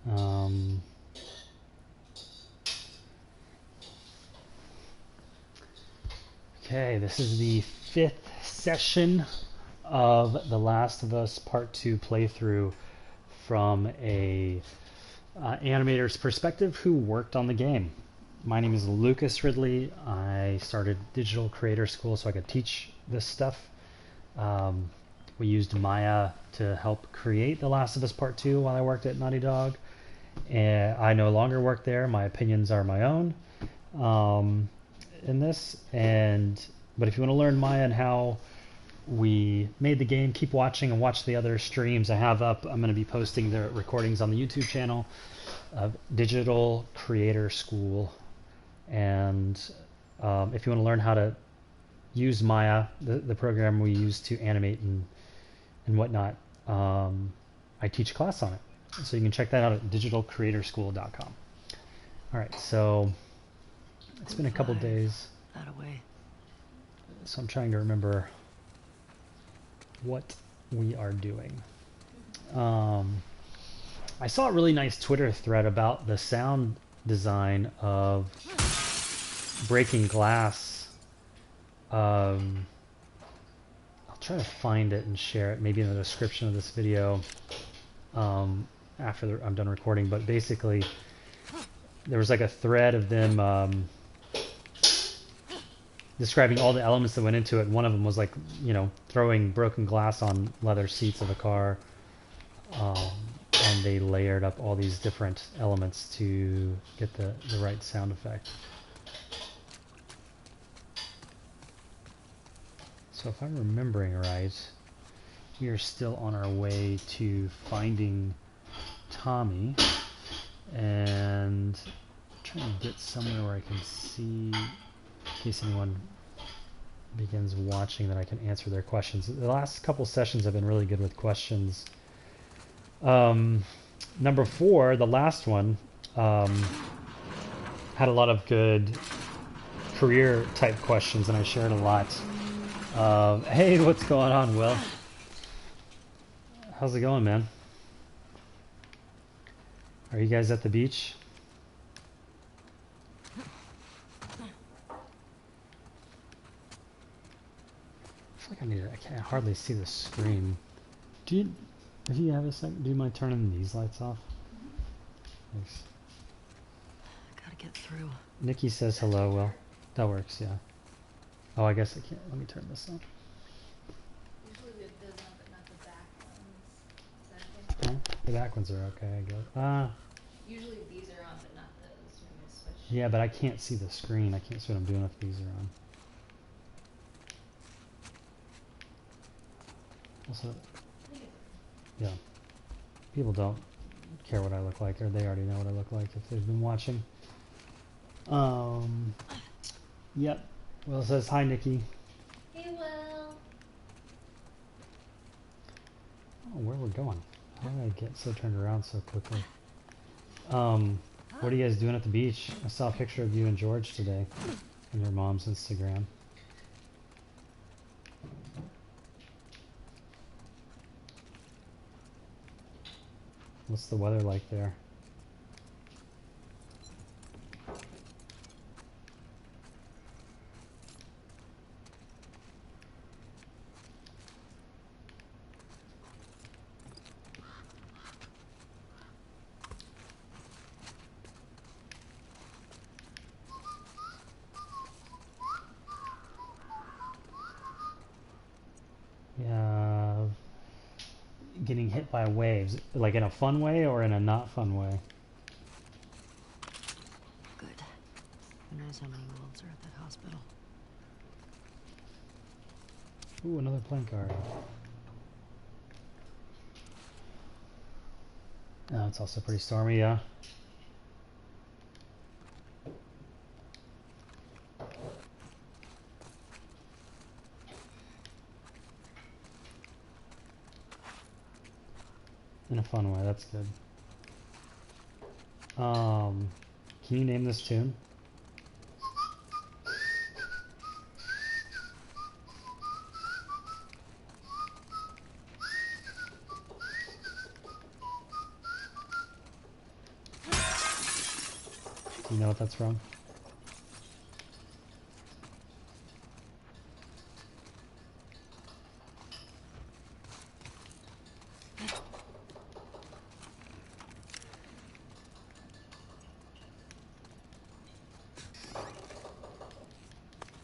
Um, okay, this is the 5th session of The Last of Us Part 2 playthrough from a animator's perspective who worked on the game. My name is Lucas Ridley. I started Digital Creator School so I could teach this stuff. We used Maya to help create The Last of Us Part 2 while I worked at Naughty Dog. And I no longer work there. My opinions are my own in this. But if you want to learn Maya and how we made the game, keep watching and watch the other streams I have up. I'm going to be posting the recordings on the YouTube channel of Digital Creator School. And if you want to learn how to use Maya, the program we use to animate and whatnot, I teach a class on it. So you can check that out at digitalcreatorschool.com. All right, so it's been a couple days. That away. So I'm trying to remember what we are doing. I saw a really nice Twitter thread about the sound design of Breaking Glass. I'll try to find it and share it, maybe in the description of this video after I'm done recording. But basically, there was like a thread of them describing all the elements that went into it. One of them was like, you know, throwing broken glass on leather seats of a car. And they layered up all these different elements to get the right sound effect. So if I'm remembering right, we are still on our way to finding Tommy. And I'm trying to get somewhere where I can see, in case anyone begins watching, that I can answer their questions. The last couple sessions have been really good with questions. Number 4, the last one, had a lot of good career type questions, and I shared a lot. Hey, what's going on, Will? How's it going, man? Are you guys at the beach? I feel like I can't hardly see the screen. If you have a second, do you mind turning these lights off? Thanks. Gotta get through. Nikki says hello, Will. That works, yeah. Oh, I guess I can't. Let me turn this on. Usually it does not, but not the back ones. Is that okay? The back ones are okay, I guess. Usually these are on, but not those. When we switch. Yeah, but I can't see the screen. I can't see what I'm doing if these are on. Also, yeah, people don't care what I look like, or they already know what I look like if they've been watching. Yep. Will says hi, Nikki. Hey, Will. Oh, where we're going? How did I get so turned around so quickly? What are you guys doing at the beach? I saw a picture of you and George today on your mom's Instagram. What's the weather like there? Yeah, getting hit by waves, like in a fun way or in a not fun way? Good. Who knows how many wolves are at that hospital? Ooh, another plank card. Oh, it's also pretty stormy, yeah. In a fun way, that's good. Can you name this tune? Do you know what that's from?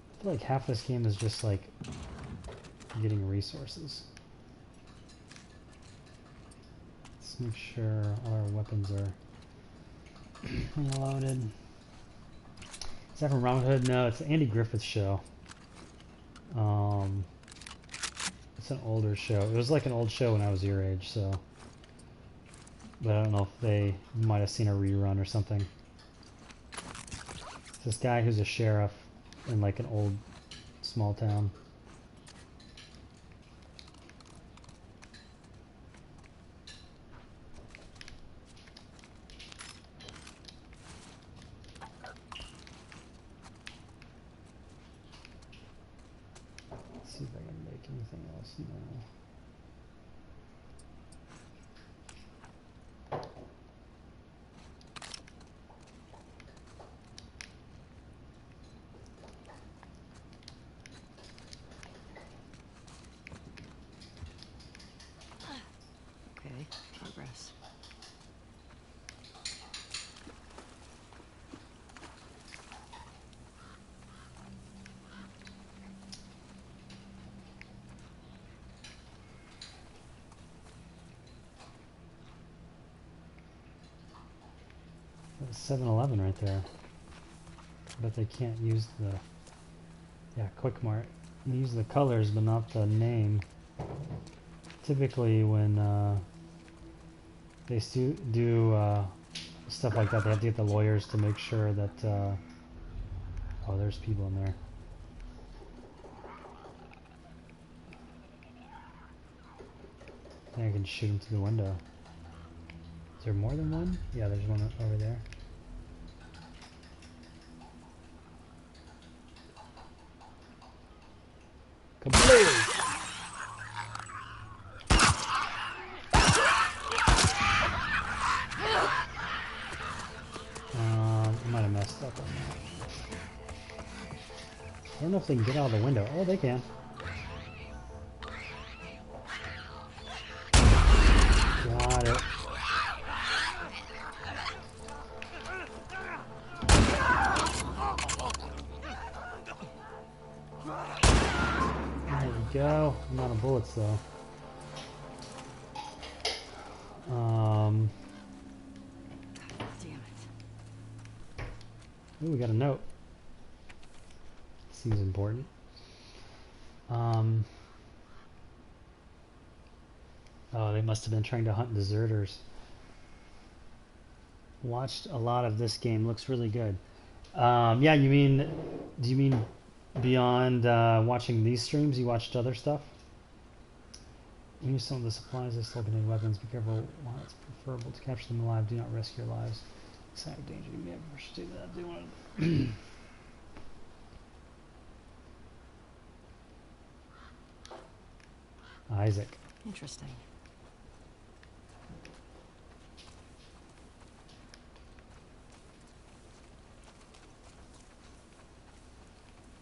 I feel like half this game is just like getting resources. Let's make sure all our weapons are loaded. Is that from Robin Hood? No, it's the Andy Griffith Show. It's an older show. It was like an old show when I was your age, so. But I don't know if they might have seen a rerun or something. It's this guy who's a sheriff in like an old small town. Let's see if I can make anything else now. Okay, progress. That's 7-Eleven right there. But they can't use the... Yeah, Quick Mart. They use the colors, but not the name. Typically, when they do stuff like that, they have to get the lawyers to make sure that... oh, there's people in there. I think I can shoot them through the window. Is there more than one? Yeah, there's one over there. Kablooey! I might have messed up on that. I don't know if they can get out of the window. Oh, they can. Got it. There we go. I'm out of bullets though. Damn it. Ooh, we got a note. Seems important. Oh, they must have been trying to hunt deserters. Watched a lot of this game. Looks really good. Yeah, you mean... Do you mean beyond watching these streams, you watched other stuff? Use some of the supplies that still contain weapons. Be careful. While it's preferable to capture them alive, do not risk your lives. Sign of danger. You may have to do that. Do want Isaac. Interesting.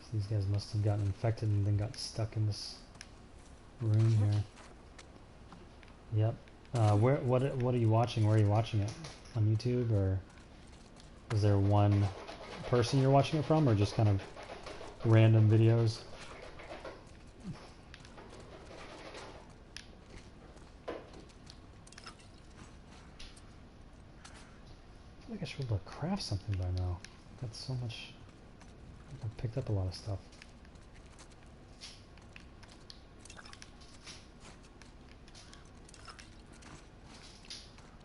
So these guys must have gotten infected and then got stuck in this room here. Yep. What are you watching? Where are you watching it? On YouTube, or is there one person you're watching it from, or just kind of random videos? I feel like I should be able to craft something by now. Got so much. I picked up a lot of stuff.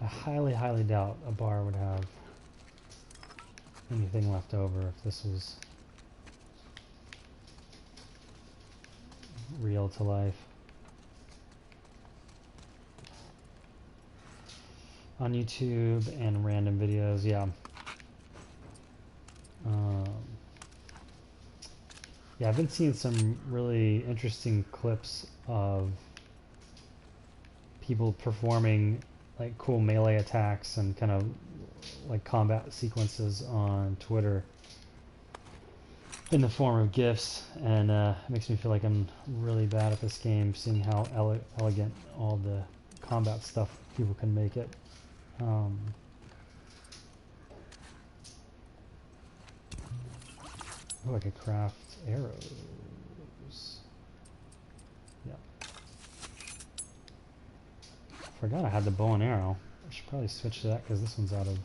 I highly doubt a bar would have anything left over if this was real to life. On YouTube and random videos, yeah. Yeah, I've been seeing some really interesting clips of people performing like cool melee attacks and kind of like combat sequences on Twitter in the form of GIFs, and it makes me feel like I'm really bad at this game, seeing how elegant all the combat stuff people can make it. Oh, I could craft arrows. Yeah. Forgot I had the bow and arrow. I should probably switch to that because this one's out of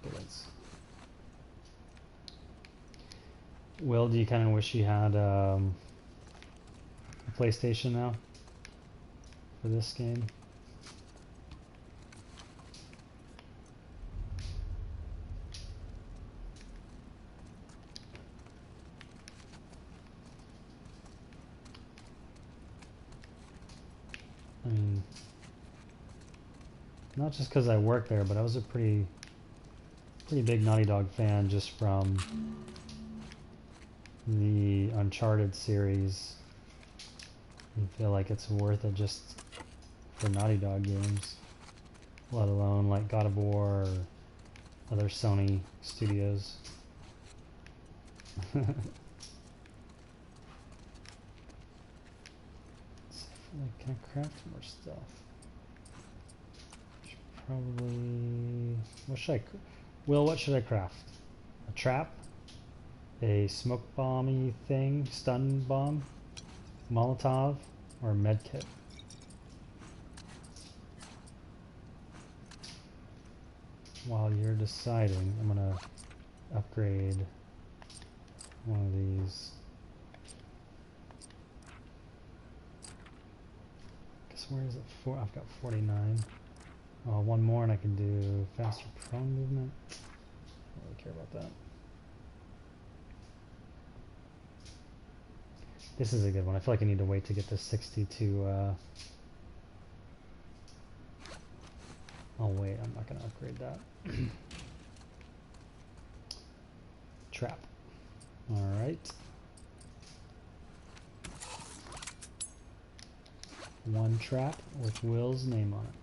bullets. Will, do you kind of wish you had a PlayStation now for this game? I mean, not just because I work there, but I was a pretty big Naughty Dog fan just from the Uncharted series. I feel like it's worth it just for Naughty Dog games, let alone like God of War or other Sony studios. Can I craft more stuff? Probably. What should I? Will, what should I craft? A trap? A smoke bomby thing? Stun bomb? Molotov? Or a med kit? While you're deciding, I'm gonna upgrade one of these. Guess where is it? I've got 49. One more and I can do faster prone movement. I don't really care about that. This is a good one. I feel like I need to wait to get to 60 to oh wait, I'm not gonna upgrade that. Trap. Alright. One trap with Will's name on it.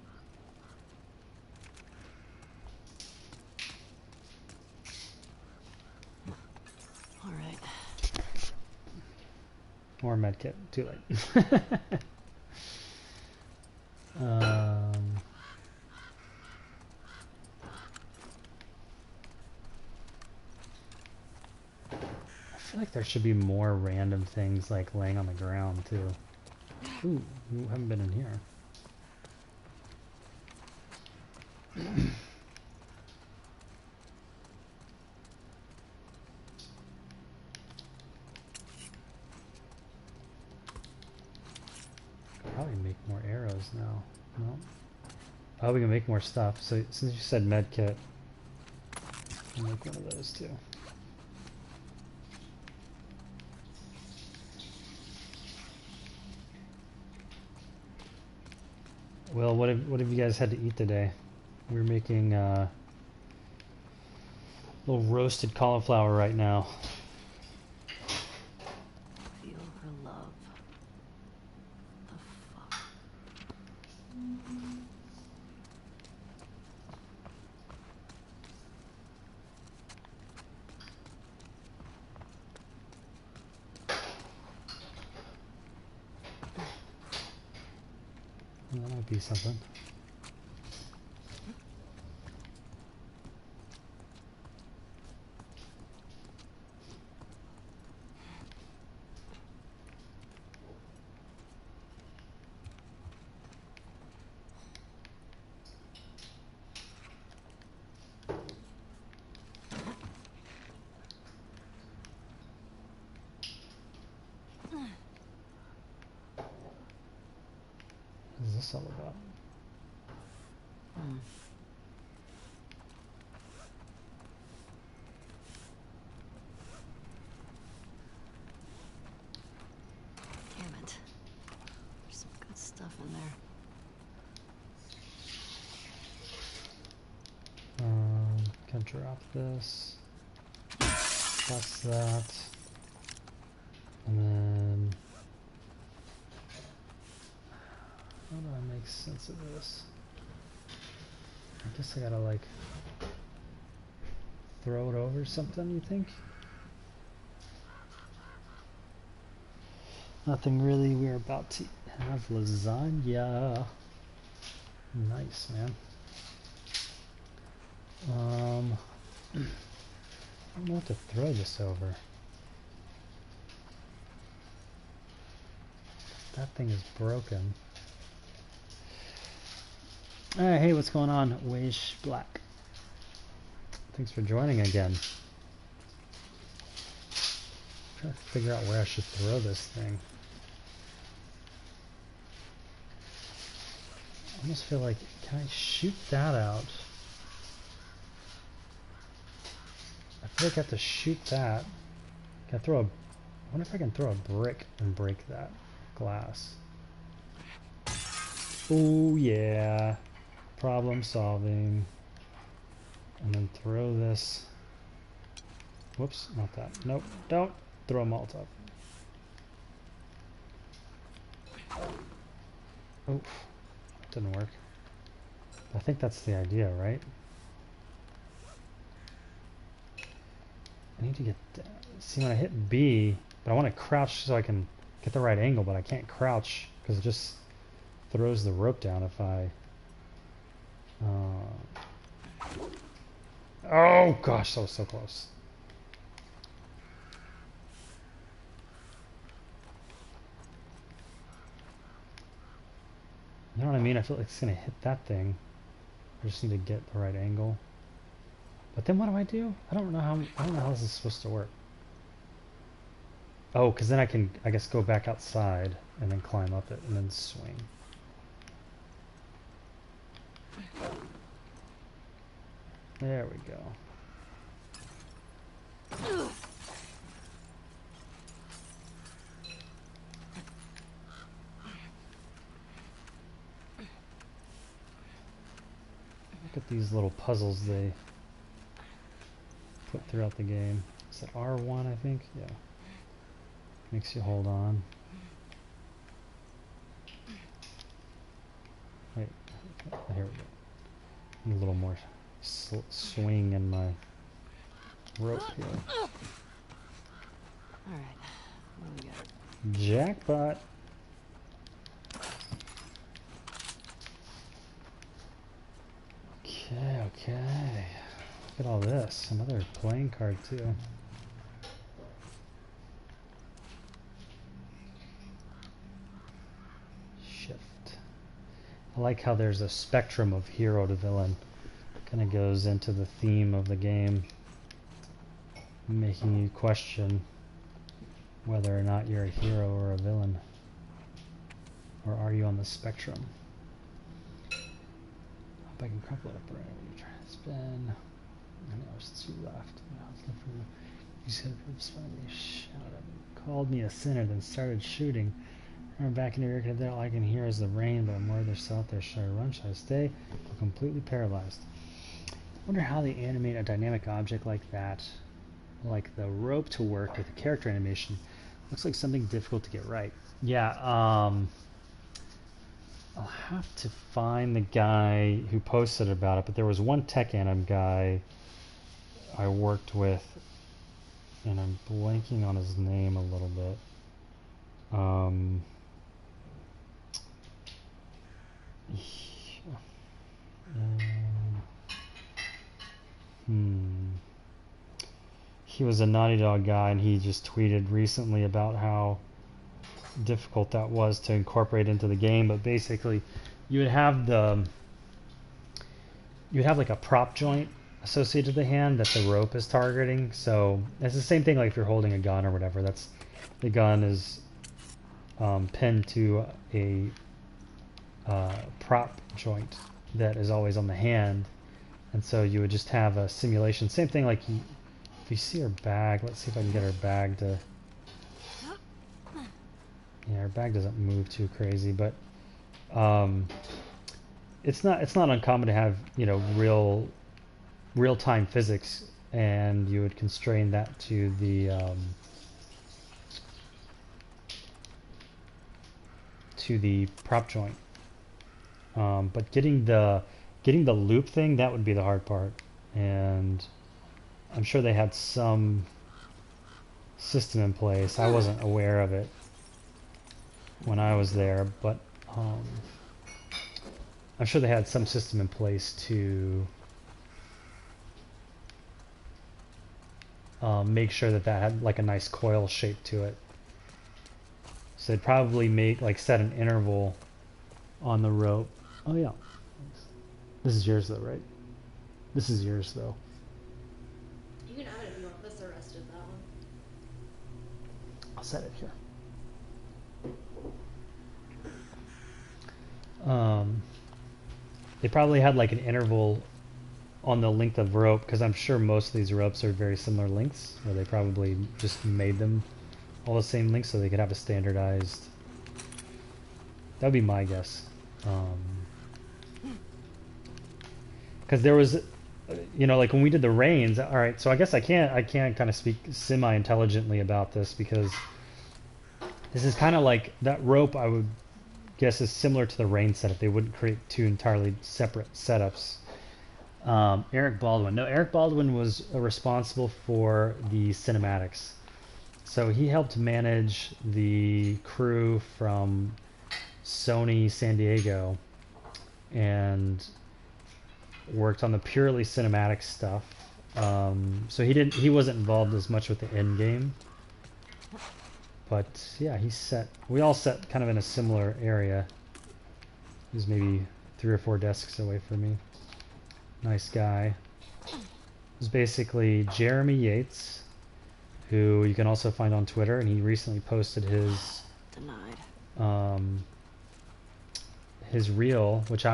Alright. Or medkit. Too late. I feel like there should be more random things like laying on the ground too. Ooh, you haven't been in here. Probably make more arrows now. No. Oh, we can make more stuff. So since you said med kit, I'll make one of those too. Well, what have you guys had to eat today? We're making little roasted cauliflower right now. Feel her love. The fuck? Well, that might be something. What is this all about? Damn it. There's some good stuff in there. Can drop this. Plus that. And then how do I make sense of this? I guess I gotta like throw it over something, you think? Nothing really. We're about to have lasagna. Nice, man. I don't know what to throw this over. That thing is broken. Alright, hey, what's going on? Weish Black. Thanks for joining again. I'm trying to figure out where I should throw this thing. I almost feel like, can I shoot that out? I feel like I have to shoot that. Can I throw a... I wonder if I can throw a brick and break that glass. Oh yeah. Problem solving. And then throw this. Whoops, not that. Nope, don't throw a Molotov. Oh, didn't work. I think that's the idea, right? I need to get... See, when I hit B, but I want to crouch so I can get the right angle, but I can't crouch because it just throws the rope down if I... Oh gosh, that was so close. You know what I mean? I feel like it's gonna hit that thing. I just need to get the right angle. But then what do I do? I don't know how this is supposed to work. Oh, because then I can, I guess, go back outside and then climb up it and then swing. There we go. Look at these little puzzles they put throughout the game. Is that R1, I think? Yeah. Makes you hold on. Wait, here we go. Need a little more swing in my rope here. Alright, what do we got? Jackpot! Okay, okay. Look at all this. Another playing card too. Shift. I like how there's a spectrum of hero to villain. Kind of goes into the theme of the game, making you question whether or not you're a hero or a villain. Or are you on the spectrum? Hope I can crumple it up right when you try to spin. I know, since you left. You said finally shouted at me, called me a sinner, then started shooting. I'm back in New York, and all I can hear is the rain, but I'm worried they're still out there. Should I run? Should I stay? I'm completely paralyzed. I wonder how they animate a dynamic object like that, like the rope, to work with a character animation. Looks like something difficult to get right. Yeah, I'll have to find the guy who posted about it, but there was one tech anim guy I worked with, and I'm blanking on his name a little bit. He was a Naughty Dog guy, and he just tweeted recently about how difficult that was to incorporate into the game. But basically, you would have like a prop joint associated to the hand that the rope is targeting. So it's the same thing like if you're holding a gun or whatever. That's the gun is pinned to a prop joint that is always on the hand, and so you would just have a simulation. Same thing like if you see her bag. Let's see if I can get her bag to. Yeah, her bag doesn't move too crazy, but it's not uncommon to have, you know, real time physics, and you would constrain that to the prop joint. But getting getting the loop thing, that would be the hard part. And I'm sure they had some system in place. I wasn't aware of it when I was there, but I'm sure they had some system in place to make sure that that had like a nice coil shape to it. So they'd probably make like set an interval on the rope. Oh yeah, this is yours though, right? This is yours though. You can have it if you want. That's the rest of that one. I'll set it here. They probably had like an interval on the length of rope, because I'm sure most of these ropes are very similar lengths, or they probably just made them all the same length so they could have a standardized. That would be my guess. Because there was, you know, like when we did the reins. All right, so I guess I can't kind of speak semi-intelligently about this, because this is kind of like that rope. I would guess is similar to the rein setup. They wouldn't create two entirely separate setups. Eric Baldwin. No, Eric Baldwin was responsible for the cinematics. So he helped manage the crew from Sony San Diego and worked on the purely cinematic stuff. So he wasn't involved as much with the end game. But yeah, we all sat kind of in a similar area. He was maybe 3 or 4 desks away from me. Nice guy. It was basically Jeremy Yates, who you can also find on Twitter, and he recently posted his reel, which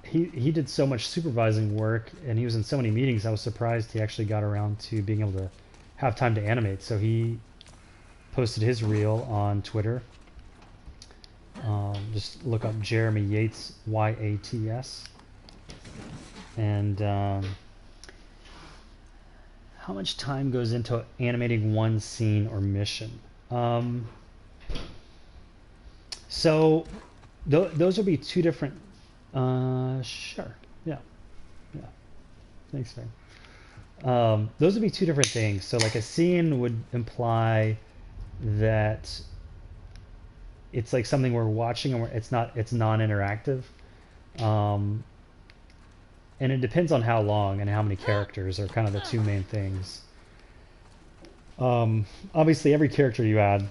he did so much supervising work, and he was in so many meetings. I was surprised he actually got around to being able to have time to animate. So he posted his reel on Twitter. Just look up Jeremy Yates, Y-A-T-S. And how much time goes into animating one scene or mission? So those would be two different. Sure. Yeah. Thanks, man. Those would be two different things. So like a scene would imply that it's like something we're watching, and it's non-interactive. And it depends on how long and how many characters are kind of the two main things. Obviously, every character you add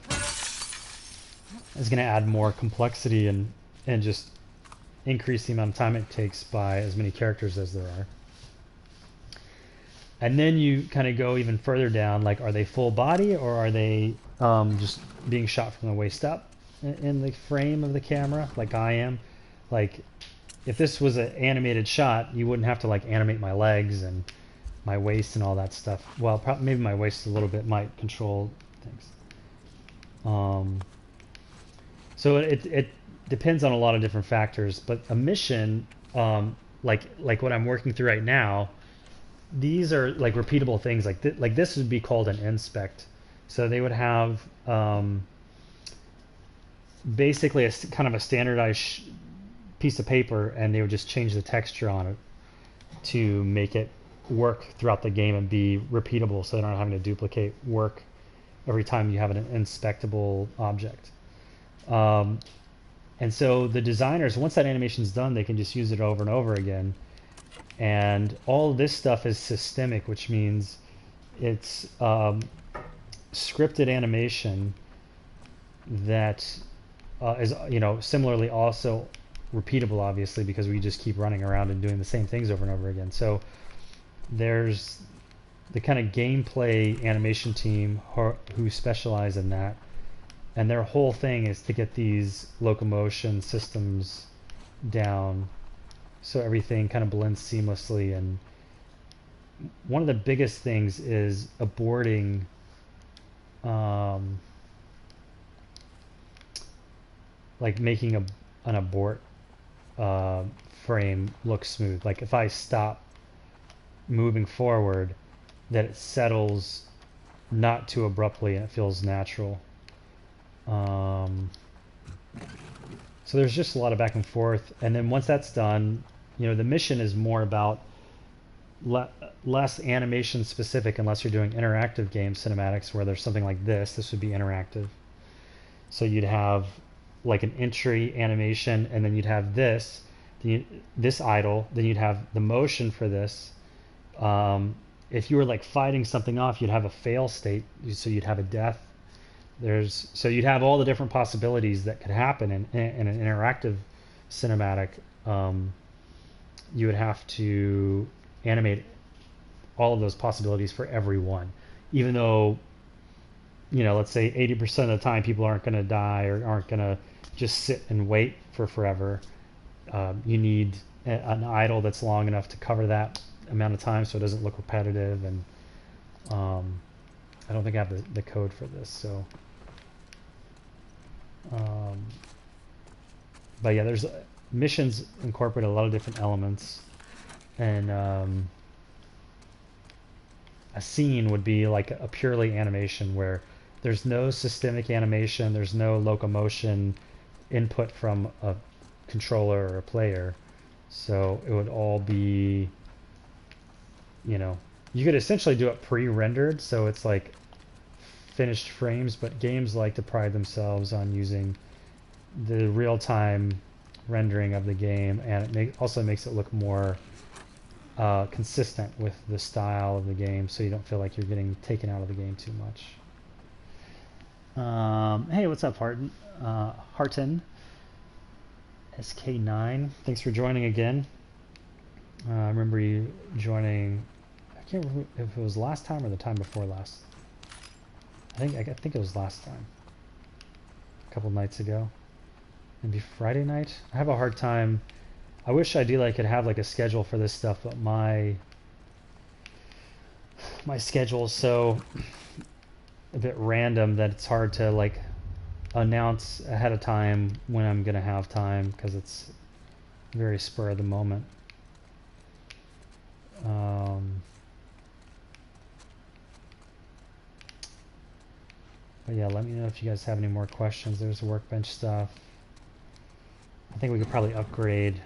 is going to add more complexity and just increase the amount of time it takes by as many characters as there are. And then you kind of go even further down, like are they full body, or are they just being shot from the waist up in the frame of the camera, like I am? Like, if this was an animated shot, you wouldn't have to like animate my legs and my waist and all that stuff. Well, maybe my waist a little bit might control things. So it depends on a lot of different factors. But a mission, like what I'm working through right now, these are like repeatable things. Like this would be called an inspect. So they would have basically a kind of a standardized piece of paper, and they would just change the texture on it to make it work throughout the game and be repeatable, so they're not having to duplicate work every time you have an inspectable object. And so the designers, once that animation is done, they can just use it over and over again. And all this stuff is systemic, which means it's scripted animation that is, similarly also repeatable, obviously, because we just keep running around and doing the same things over and over again. So there's the kind of gameplay animation team who specialize in that, and their whole thing is to get these locomotion systems down so everything kind of blends seamlessly. And one of the biggest things is aborting like making an abort frame look smooth. Like if I stop moving forward, that it settles not too abruptly and it feels natural. So there's just a lot of back and forth, and then once that's done, the mission is more about less animation specific, unless you're doing interactive game cinematics where there's something like this would be interactive. So you'd have like an entry animation, and then you'd have this idle, then you'd have the motion for this. If you were like fighting something off, you'd have a fail state, so you'd have a death. So you'd have all the different possibilities that could happen in an interactive cinematic. You would have to animate all of those possibilities for everyone, even though, let's say 80% of the time people aren't going to die or aren't going to just sit and wait for forever. You need an idle that's long enough to cover that amount of time so it doesn't look repetitive. And I don't think I have the code for this, so but yeah, there's missions incorporate a lot of different elements, and a scene would be like a purely animation where there's no systemic animation, there's no locomotion input from a controller or a player. So it would all be, you could essentially do it pre-rendered, so it's like finished frames, but games like to pride themselves on using the real-time rendering of the game, and it also makes it look more consistent with the style of the game, so you don't feel like you're getting taken out of the game too much. Hey, what's up, Harton? SK9, thanks for joining again. I remember you joining, I can't remember if it was last time or the time before last. I think it was last time, a couple nights ago, maybe Friday night. I have a hard time. I wish I could have like a schedule for this stuff, but my schedule is so a bit random that it's hard to like announce ahead of time when I'm gonna have time, because it's very spur of the moment. But yeah, let me know if you guys have any more questions. There's workbench stuff. I think we could probably upgrade.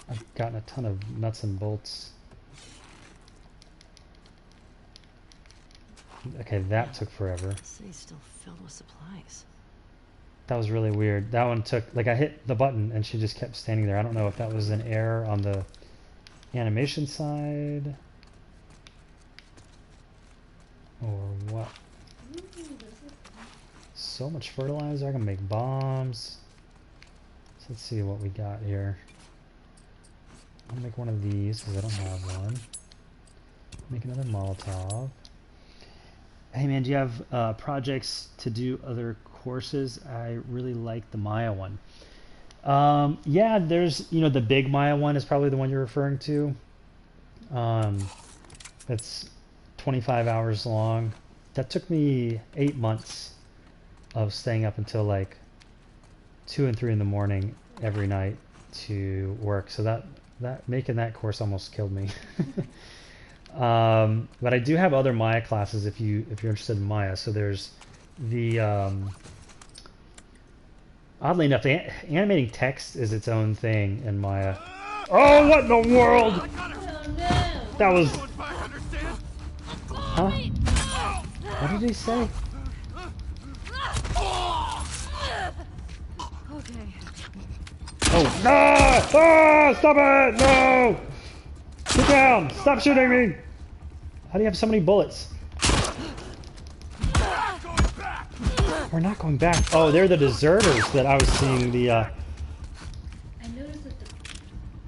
I've gotten a ton of nuts and bolts. Okay, that took forever. City's still filled with supplies. That was really weird. That one took, like, I hit the button and she just kept standing there. I don't know if that was an error on the animation side or what. So much fertilizer. I can make bombs. So let's see what we got here. I'll make one of these because I don't have one. Make another Molotov. Hey man, do you have projects to do other courses? I really like the Maya one. Yeah, there's, the big Maya one is probably the one you're referring to. That's 25 hours long. That took me 8 months of staying up until like 2 and 3 in the morning every night to work. So that making that course almost killed me. But I do have other Maya classes if you're interested in Maya. So there's the oddly enough, animating text is its own thing in Maya. Oh, what in the world? That was. Huh? What did he say? Okay. Oh, no! Ah, stop it! No! Get down! Stop shooting me! How do you have so many bullets? We're not going back. Oh, they're the deserters that I was seeing the, I noticed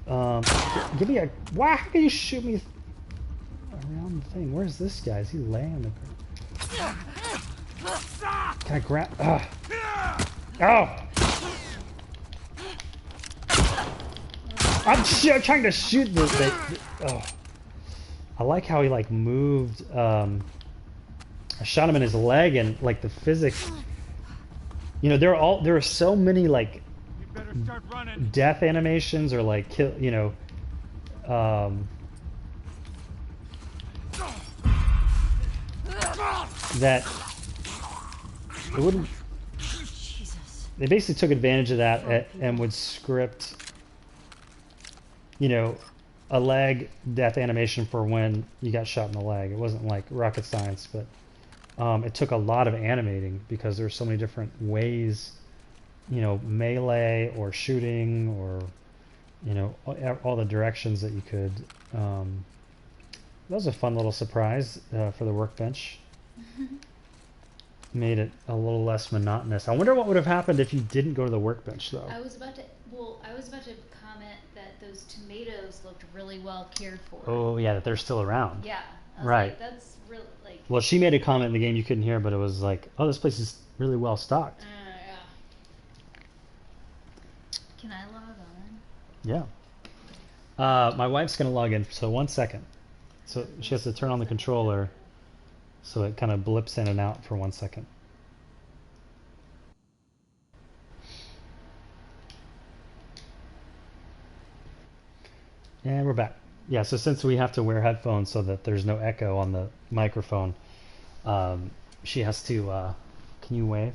that give me a... Why? How can you shoot me around the thing? Where's this guy? Is he laying on the ground? Can I grab... Oh! I'm trying to shoot this thing. Oh. I like how he like moved. I shot him in his leg, and like the physics. There are so many like death animations or like kill. That it wouldn't. Jesus. They basically took advantage of that and would script. you know, a leg death animation for when you got shot in the leg. It wasn't like rocket science, but it took a lot of animating because there's so many different ways, you know, melee or shooting or, you know, all the directions that you could. That was a fun little surprise for the workbench. Made it a little less monotonous. I wonder what would have happened if you didn't go to the workbench, though. I was about to comment that those tomatoes looked really well cared for. Oh, yeah, that they're still around. Yeah. I was Right. like, that's really, like... Well, she made a comment in the game you couldn't hear, but it was like, oh, this place is really well stocked. yeah. Can I log on? Yeah. My wife's going to log in, so 1 second. So she has to turn on the controller so it kind of blips in and out for 1 second. And we're back. Yeah, so since we have to wear headphones so that there's no echo on the microphone, she has to, can you wave?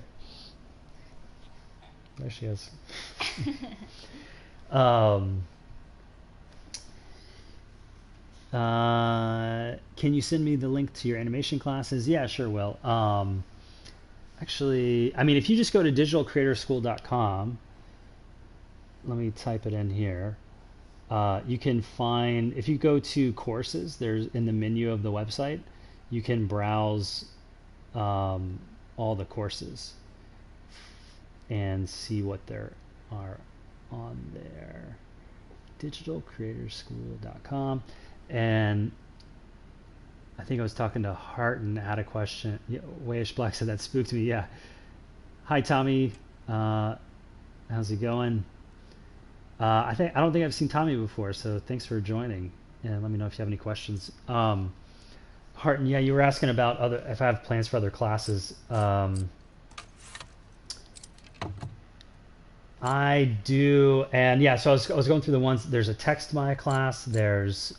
There she is. Can you send me the link to your animation classes? Yeah, sure will. Actually, I mean, if you just go to digitalcreatorschool.com, let me type it in here. You can find, if you go to courses, there's in the menu of the website, you can browse all the courses and see what there are on there. Digitalcreatorschool.com. And I think I was talking to Hart and had a question. Yeah, Wayish Black said that spooked me. Yeah. Hi, Tommy. How's it going? I don't think I've seen Tommy before, so thanks for joining. And let me know if you have any questions. Hart, yeah, you were asking about if I have plans for other classes. I do, and yeah, so I was going through the ones. There's a Text My class. There's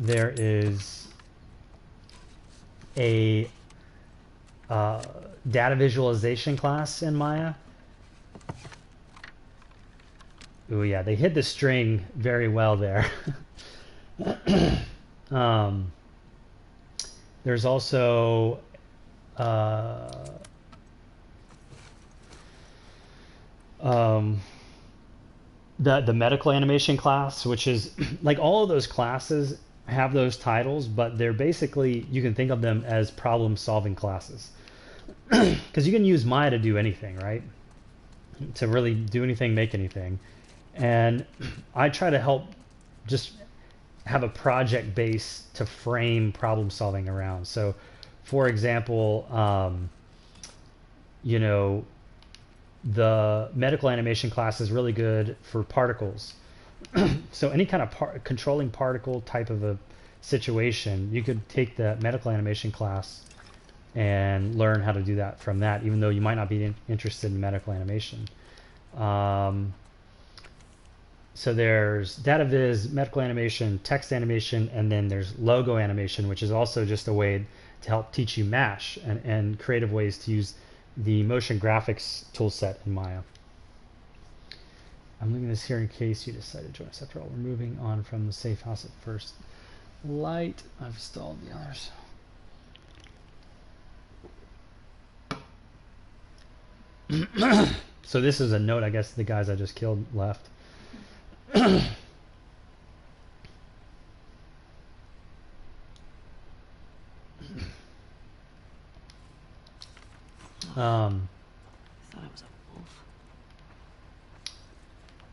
there is a data visualization class in Maya. Oh yeah, they hid the string very well there. There's also the medical animation class, which is like all of those classes have those titles, but they're basically, you can think of them as problem solving classes. Because you can use Maya to do anything, right? To really do anything, make anything. And I try to help just have a project base to frame problem solving around. So, for example, you know, the medical animation class is really good for particles. So any kind of controlling particle type of a situation, you could take the medical animation class and learn how to do that from that, even though you might not be interested in medical animation. So there's data viz, medical animation, text animation, and then there's logo animation, which is also just a way to help teach you MASH and creative ways to use the motion graphics toolset in Maya. I'm leaving this here in case you decide to join us. After all, we're moving on from the safe house at first light. I've installed the others. So this is a note, I guess the guys I just killed left. I thought it was a wolf.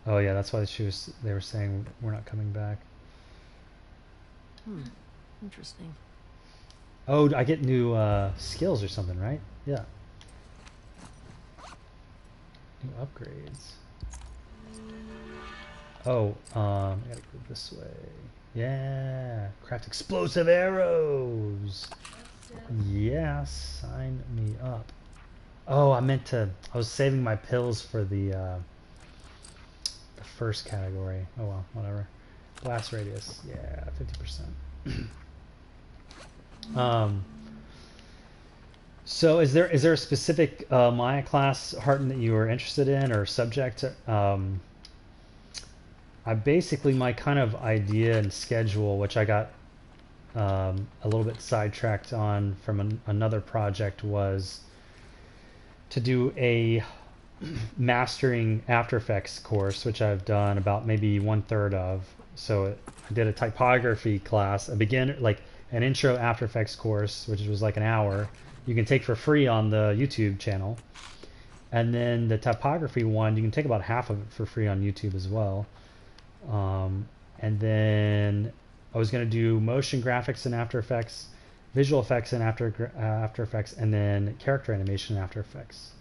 Oh yeah, that's why they were saying we're not coming back. Interesting. Oh, I get new skills or something, right? Yeah. New upgrades. Oh, I gotta go this way. Yeah, craft explosive arrows. Yeah, sign me up. Oh, I was saving my pills for the first category. Oh well, whatever. Blast radius, yeah, 50%. So is there a specific Maya class, Harton, that you were interested in or subject? I basically my kind of idea and schedule, which I got a little bit sidetracked on from another project, was to do a mastering After Effects course, which I've done about maybe 1/3 of. So I did a typography class, a beginner, like an intro After Effects course, which was like an hour. You can take for free on the YouTube channel. And then the typography one, you can take about half of it for free on YouTube as well. And then I was going to do motion graphics in After Effects, visual effects in After Effects, and then character animation in After Effects.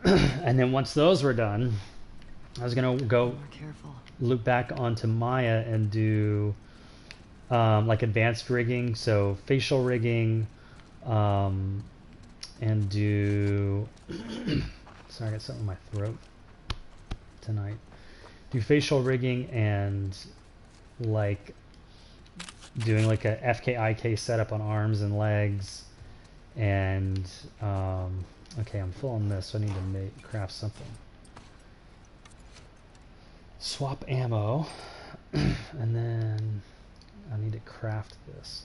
And then once those were done, I was going to go More careful. loop back onto Maya and do like advanced rigging, so facial rigging, and do sorry, I got something in my throat tonight. Do facial rigging and like doing like a FKIK setup on arms and legs, and okay, I'm full on this, so I need to craft something. Swap ammo, and then I need to craft this.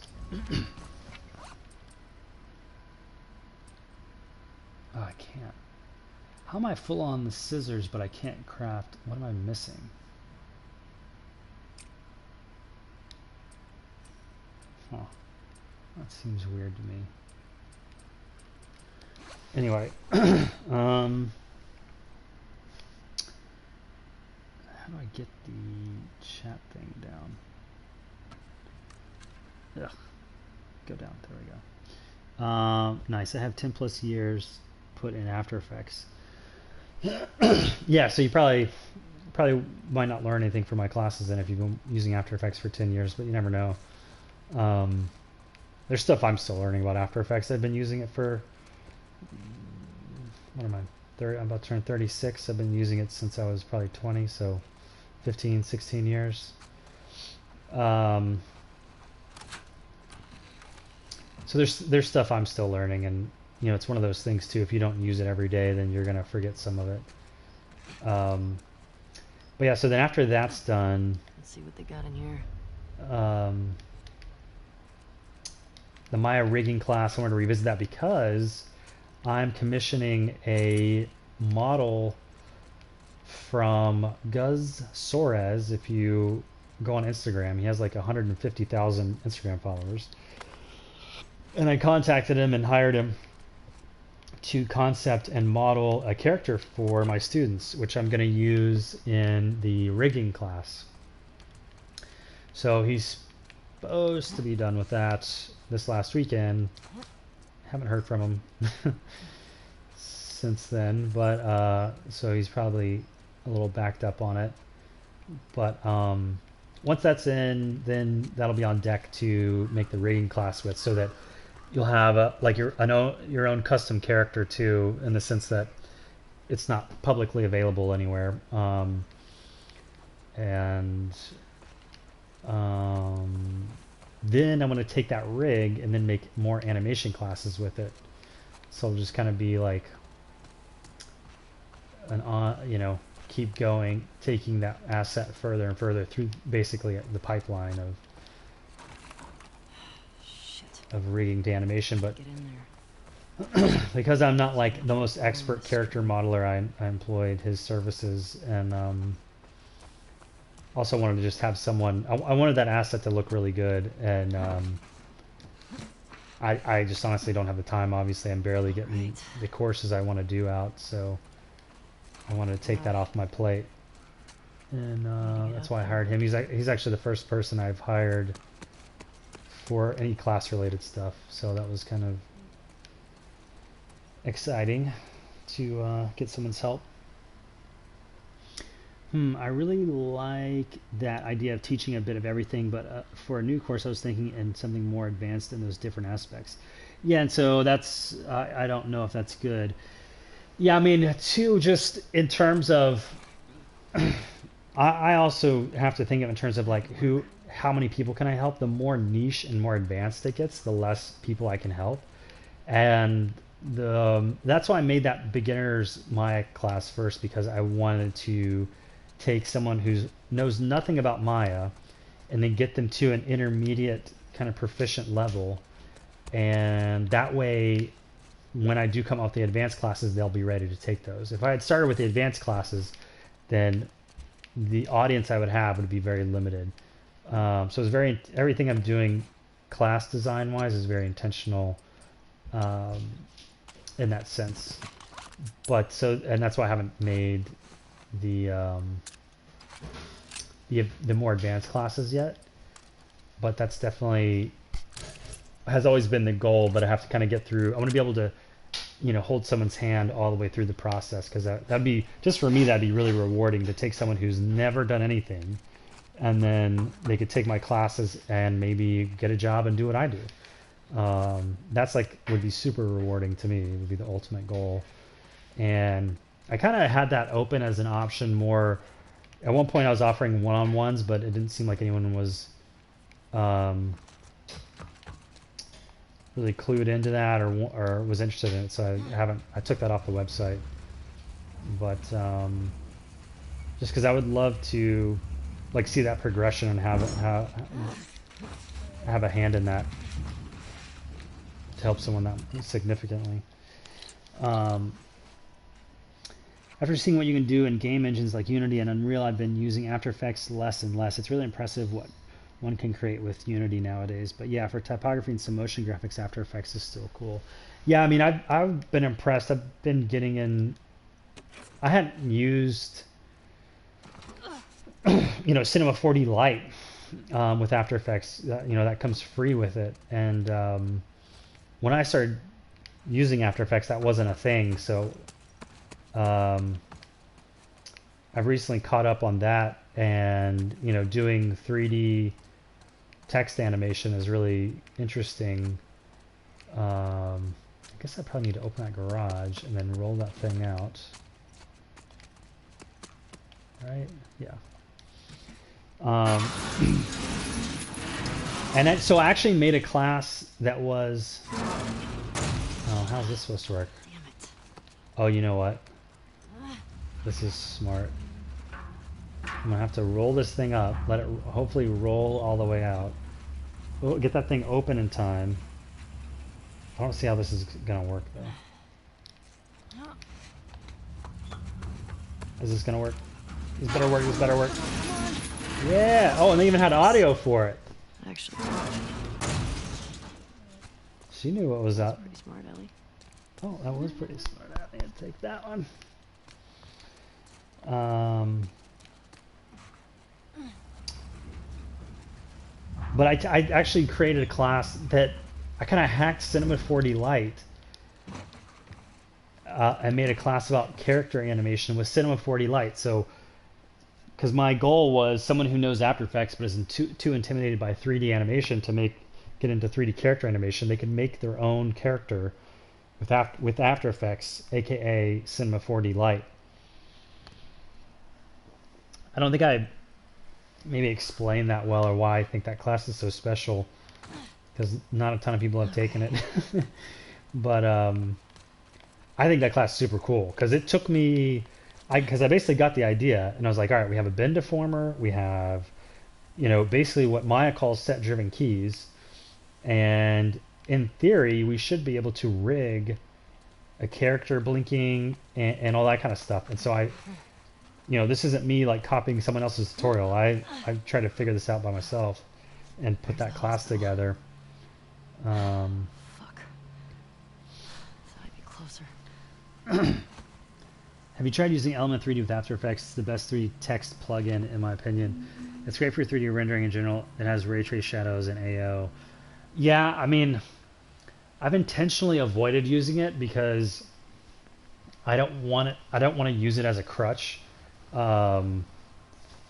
Oh, I can't. How am I full on the scissors, but I can't craft? What am I missing? Huh. That seems weird to me. Anyway, how do I get the chat thing down? Ugh. Go down. There we go. Nice. I have 10 plus years put in After Effects. Yeah, so you probably might not learn anything from my classes then if you've been using After Effects for 10 years, but you never know. There's stuff I'm still learning about After Effects. I've been using it for, what am I, I'm about to turn 36. I've been using it since I was probably 20, so 15, 16 years. So there's stuff I'm still learning, and you know, it's one of those things too. If you don't use it every day, then you're gonna forget some of it. But yeah, so then after that's done, Let's see what they got in here. The Maya rigging class, I want to revisit that because I'm commissioning a model from Gus Soares. If you go on Instagram, he has like 150,000 Instagram followers. And I contacted him and hired him to concept and model a character for my students, which I'm going to use in the rigging class. So he's supposed to be done with that this last weekend. Haven't heard from him since then, but so he's probably a little backed up on it. But once that's in, then that'll be on deck to make the rigging class with, so that you'll have like your own custom character too, in the sense that it's not publicly available anywhere. Then I'm going to take that rig and then make more animation classes with it. So it'll just kind of be like keep going, taking that asset further and further through basically the pipeline of rigging to animation. But Get in there. because I'm not like the most expert character modeler, I employed his services, and also wanted to just have someone. I wanted that asset to look really good, and I just honestly don't have the time. Obviously, I'm barely getting the courses I want to do out, so I wanted to take that off my plate, and that's why I hired him. He's actually the first person I've hired for any class-related stuff, so that was kind of exciting to get someone's help. I really like that idea of teaching a bit of everything, but for a new course I was thinking in something more advanced in those different aspects. Yeah, and so that's, I don't know if that's good. Yeah, I mean, too, just in terms of, I also have to think of in terms of like how many people can I help? The more niche and more advanced it gets, the less people I can help. And that's why I made that beginners Maya class first, because I wanted to take someone who knows nothing about Maya and then get them to an intermediate kind of proficient level, and that way when I do come out with the advanced classes, they'll be ready to take those. If I had started with the advanced classes, then the audience I would have would be very limited. So it's everything I'm doing class design wise is very intentional in that sense. But and that's why I haven't made the more advanced classes yet. But that's definitely has always been the goal. But I have to kind of get through. I want to be able to, hold someone's hand all the way through the process, because that'd be, just for me, that'd be really rewarding to take someone who's never done anything, and then they could take my classes and maybe get a job and do what I do. That's would be super rewarding to me. It would be the ultimate goal. And I kind of had that open as an option more. At one point I was offering one-on-ones, but it didn't seem like anyone was really clued into that or was interested in it, so I took that off the website. But just because I would love to see that progression and have a hand in that to help someone that significantly. After seeing what you can do in game engines like Unity and Unreal, I've been using After Effects less and less. It's really impressive what one can create with Unity nowadays. But yeah, for typography and some motion graphics, After Effects is still cool. Yeah, I mean, I've been impressed. I've been getting in. I hadn't used, Cinema 4D Lite with After Effects. That comes free with it. And when I started using After Effects, that wasn't a thing. So I've recently caught up on that, and doing 3D text animation is really interesting. I guess I probably need to open that garage and then roll that thing out. Right? Yeah. So I actually made a class that was. Oh, how's this supposed to work? Damn it. Oh, you know what? This is smart. I'm gonna have to roll this thing up, let it hopefully roll all the way out. We'll get that thing open in time. I don't see how this is gonna work though. Is this gonna work? This better work, this better work. Yeah! Oh, and they even had audio for it. Actually, She knew what was up. pretty smart, Ellie. Oh, that was pretty smart. I'm gonna take that one. But I actually created a class that I kind of hacked Cinema 4D Lite and made a class about character animation with Cinema 4D Lite. So, because my goal was someone who knows After Effects but isn't too intimidated by 3D animation to get into 3D character animation, they could make their own character with After Effects, aka Cinema 4D Lite. I don't think I maybe explained that well, or why I think that class is so special, because not a ton of people have taken it. But I think that class is super cool, because it took me, because I basically got the idea and I was like, all right, we have a bin deformer, we have basically what Maya calls set driven keys, and in theory we should be able to rig a character blinking and all that kind of stuff. And so this isn't me copying someone else's tutorial. I tried to figure this out by myself and put that class together. Fuck. Thought I'd be closer. Have you tried using Element 3D with After Effects? It's the best 3D text plugin in my opinion. It's great for 3D rendering in general. It has ray trace shadows and AO. Yeah, I mean, I've intentionally avoided using it because I don't want to use it as a crutch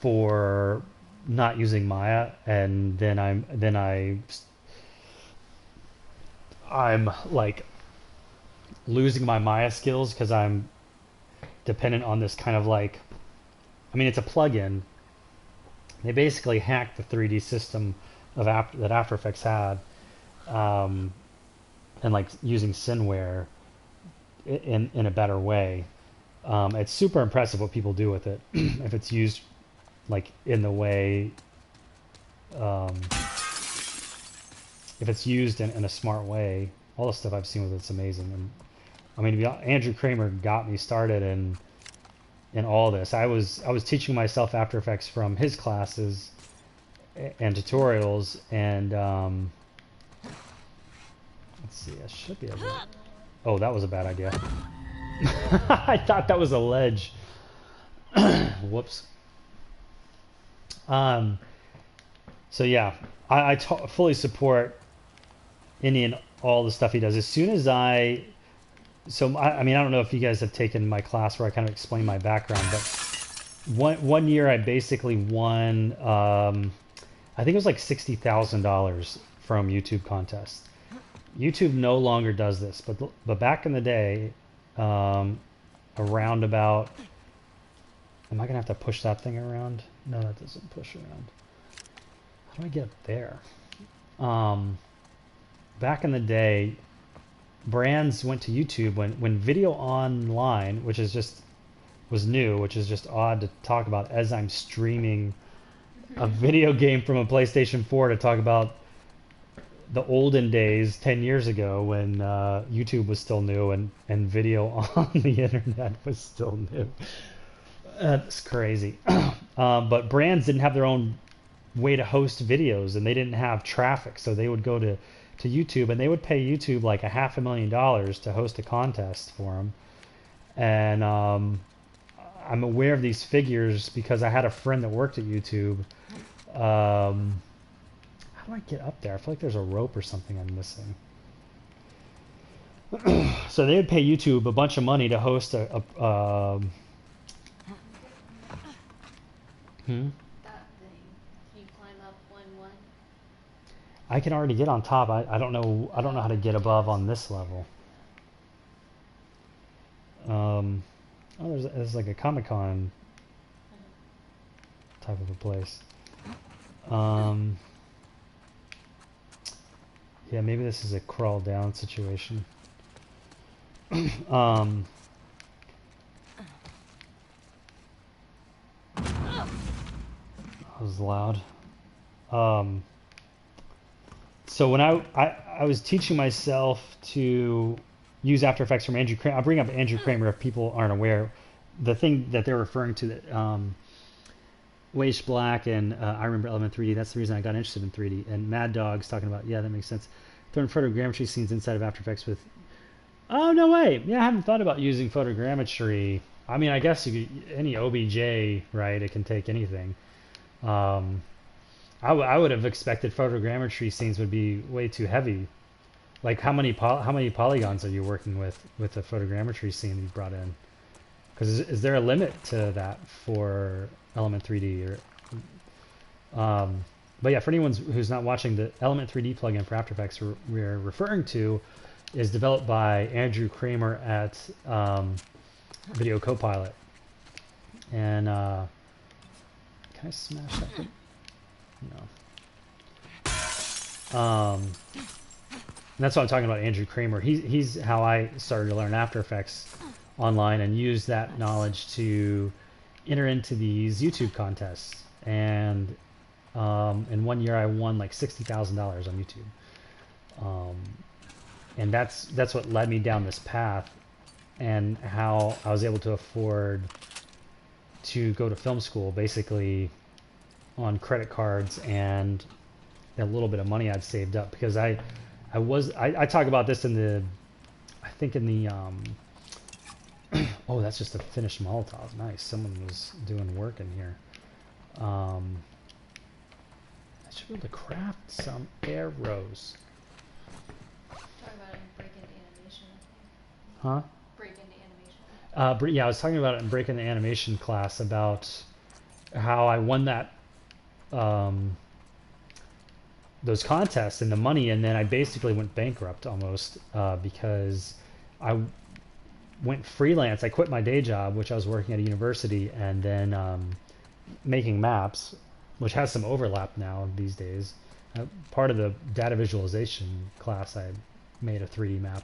for not using Maya, and then I'm losing my Maya skills because I'm dependent on this kind of it's a plugin. They basically hacked the 3D system of that After Effects had and like using Cineware in a better way. It's super impressive what people do with it if it's used like in the way, um, if it's used in a smart way. All the stuff I've seen with it's amazing. And I mean, Andrew Kramer got me started in all this. I was teaching myself After Effects from his classes and tutorials, and let's see, I should be able to. Oh, that was a bad idea. I thought that was a ledge. Whoops. Um, so yeah, I fully support Indian all the stuff he does. As soon as I mean, I don't know if you guys have taken my class where I kind of explain my background, but one year I basically won, I think it was like $60,000 from YouTube contests. YouTube no longer does this, but back in the day, around about, am I gonna have to push that thing around? No, that doesn't push around. How do I get up there? Back in the day, brands went to YouTube when video online, which was new, which is just odd to talk about as I'm streaming a video game from a PlayStation 4 to talk about the olden days 10 years ago when YouTube was still new and video on the internet was still new. That's crazy. But brands didn't have their own way to host videos, and they didn't have traffic, so they would go to YouTube, and they would pay YouTube like $500,000 to host a contest for them. And I'm aware of these figures because I had a friend that worked at YouTube. How do I get up there? I feel like there's a rope or something I'm missing. So they would pay YouTube a bunch of money to host a That thing. Can you climb up one? I can already get on top. I don't know how to get above on this level. Oh, there's like a Comic-Con type of a place. Yeah, maybe this is a crawl down situation. That was loud. So when I was teaching myself to use After Effects from Andrew Kramer, I'll bring up Andrew Kramer if people aren't aware. The thing that they're referring to, that Waste Black and I remember Element 3D, that's the reason I got interested in 3D. And Mad Dog's talking about, yeah, that makes sense. Throwing photogrammetry scenes inside of After Effects with... Oh, no way! Yeah, I haven't thought about using photogrammetry. I mean, I guess any OBJ, right, it can take anything. I would have expected photogrammetry scenes would be way too heavy. Like, how many polygons are you working with a photogrammetry scene you brought in? Because is there a limit to that for Element 3D? But yeah, for anyone who's not watching, the Element 3D plugin for After Effects we're referring to is developed by Andrew Kramer at Video Copilot. And can I smash that thing? No. And that's what I'm talking about, Andrew Kramer. He's how I started to learn After Effects online and use that knowledge to enter into these YouTube contests. And in one year I won like $60,000 on YouTube. And that's what led me down this path, and how I was able to afford to go to film school basically on credit cards and a little bit of money I'd saved up, because I talk about this in the, I think in the oh, that's just a finished Molotov. Nice, someone was doing work in here. I should be able to craft some arrows. Talk about it in Break into Animation. Huh? Break into Animation. Yeah, I was talking about it in Break into Animation class about how I won that those contests and the money, and then I basically went bankrupt almost because I went freelance. I quit my day job, which I was working at a university, and then making maps, which has some overlap now these days. Part of the data visualization class I made a 3D map.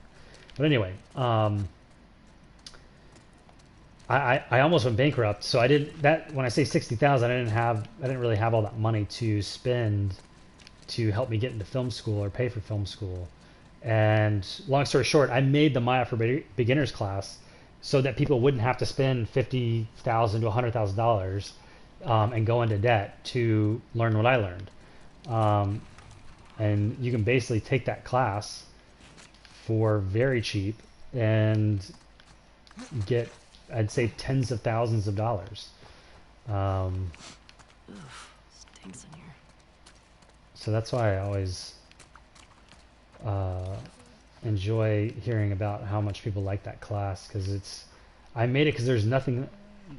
But anyway, I almost went bankrupt. So I didn't that when I say 60,000, I didn't really have all that money to spend to help me get into film school or pay for film school. And long story short, I made the Maya for Beginners class so that people wouldn't have to spend $50,000 to $100,000 and go into debt to learn what I learned. And you can basically take that class for very cheap and get, I'd say, tens of thousands of dollars. Stinks in here. So that's why I always enjoy hearing about how much people like that class, because I made it because there's nothing,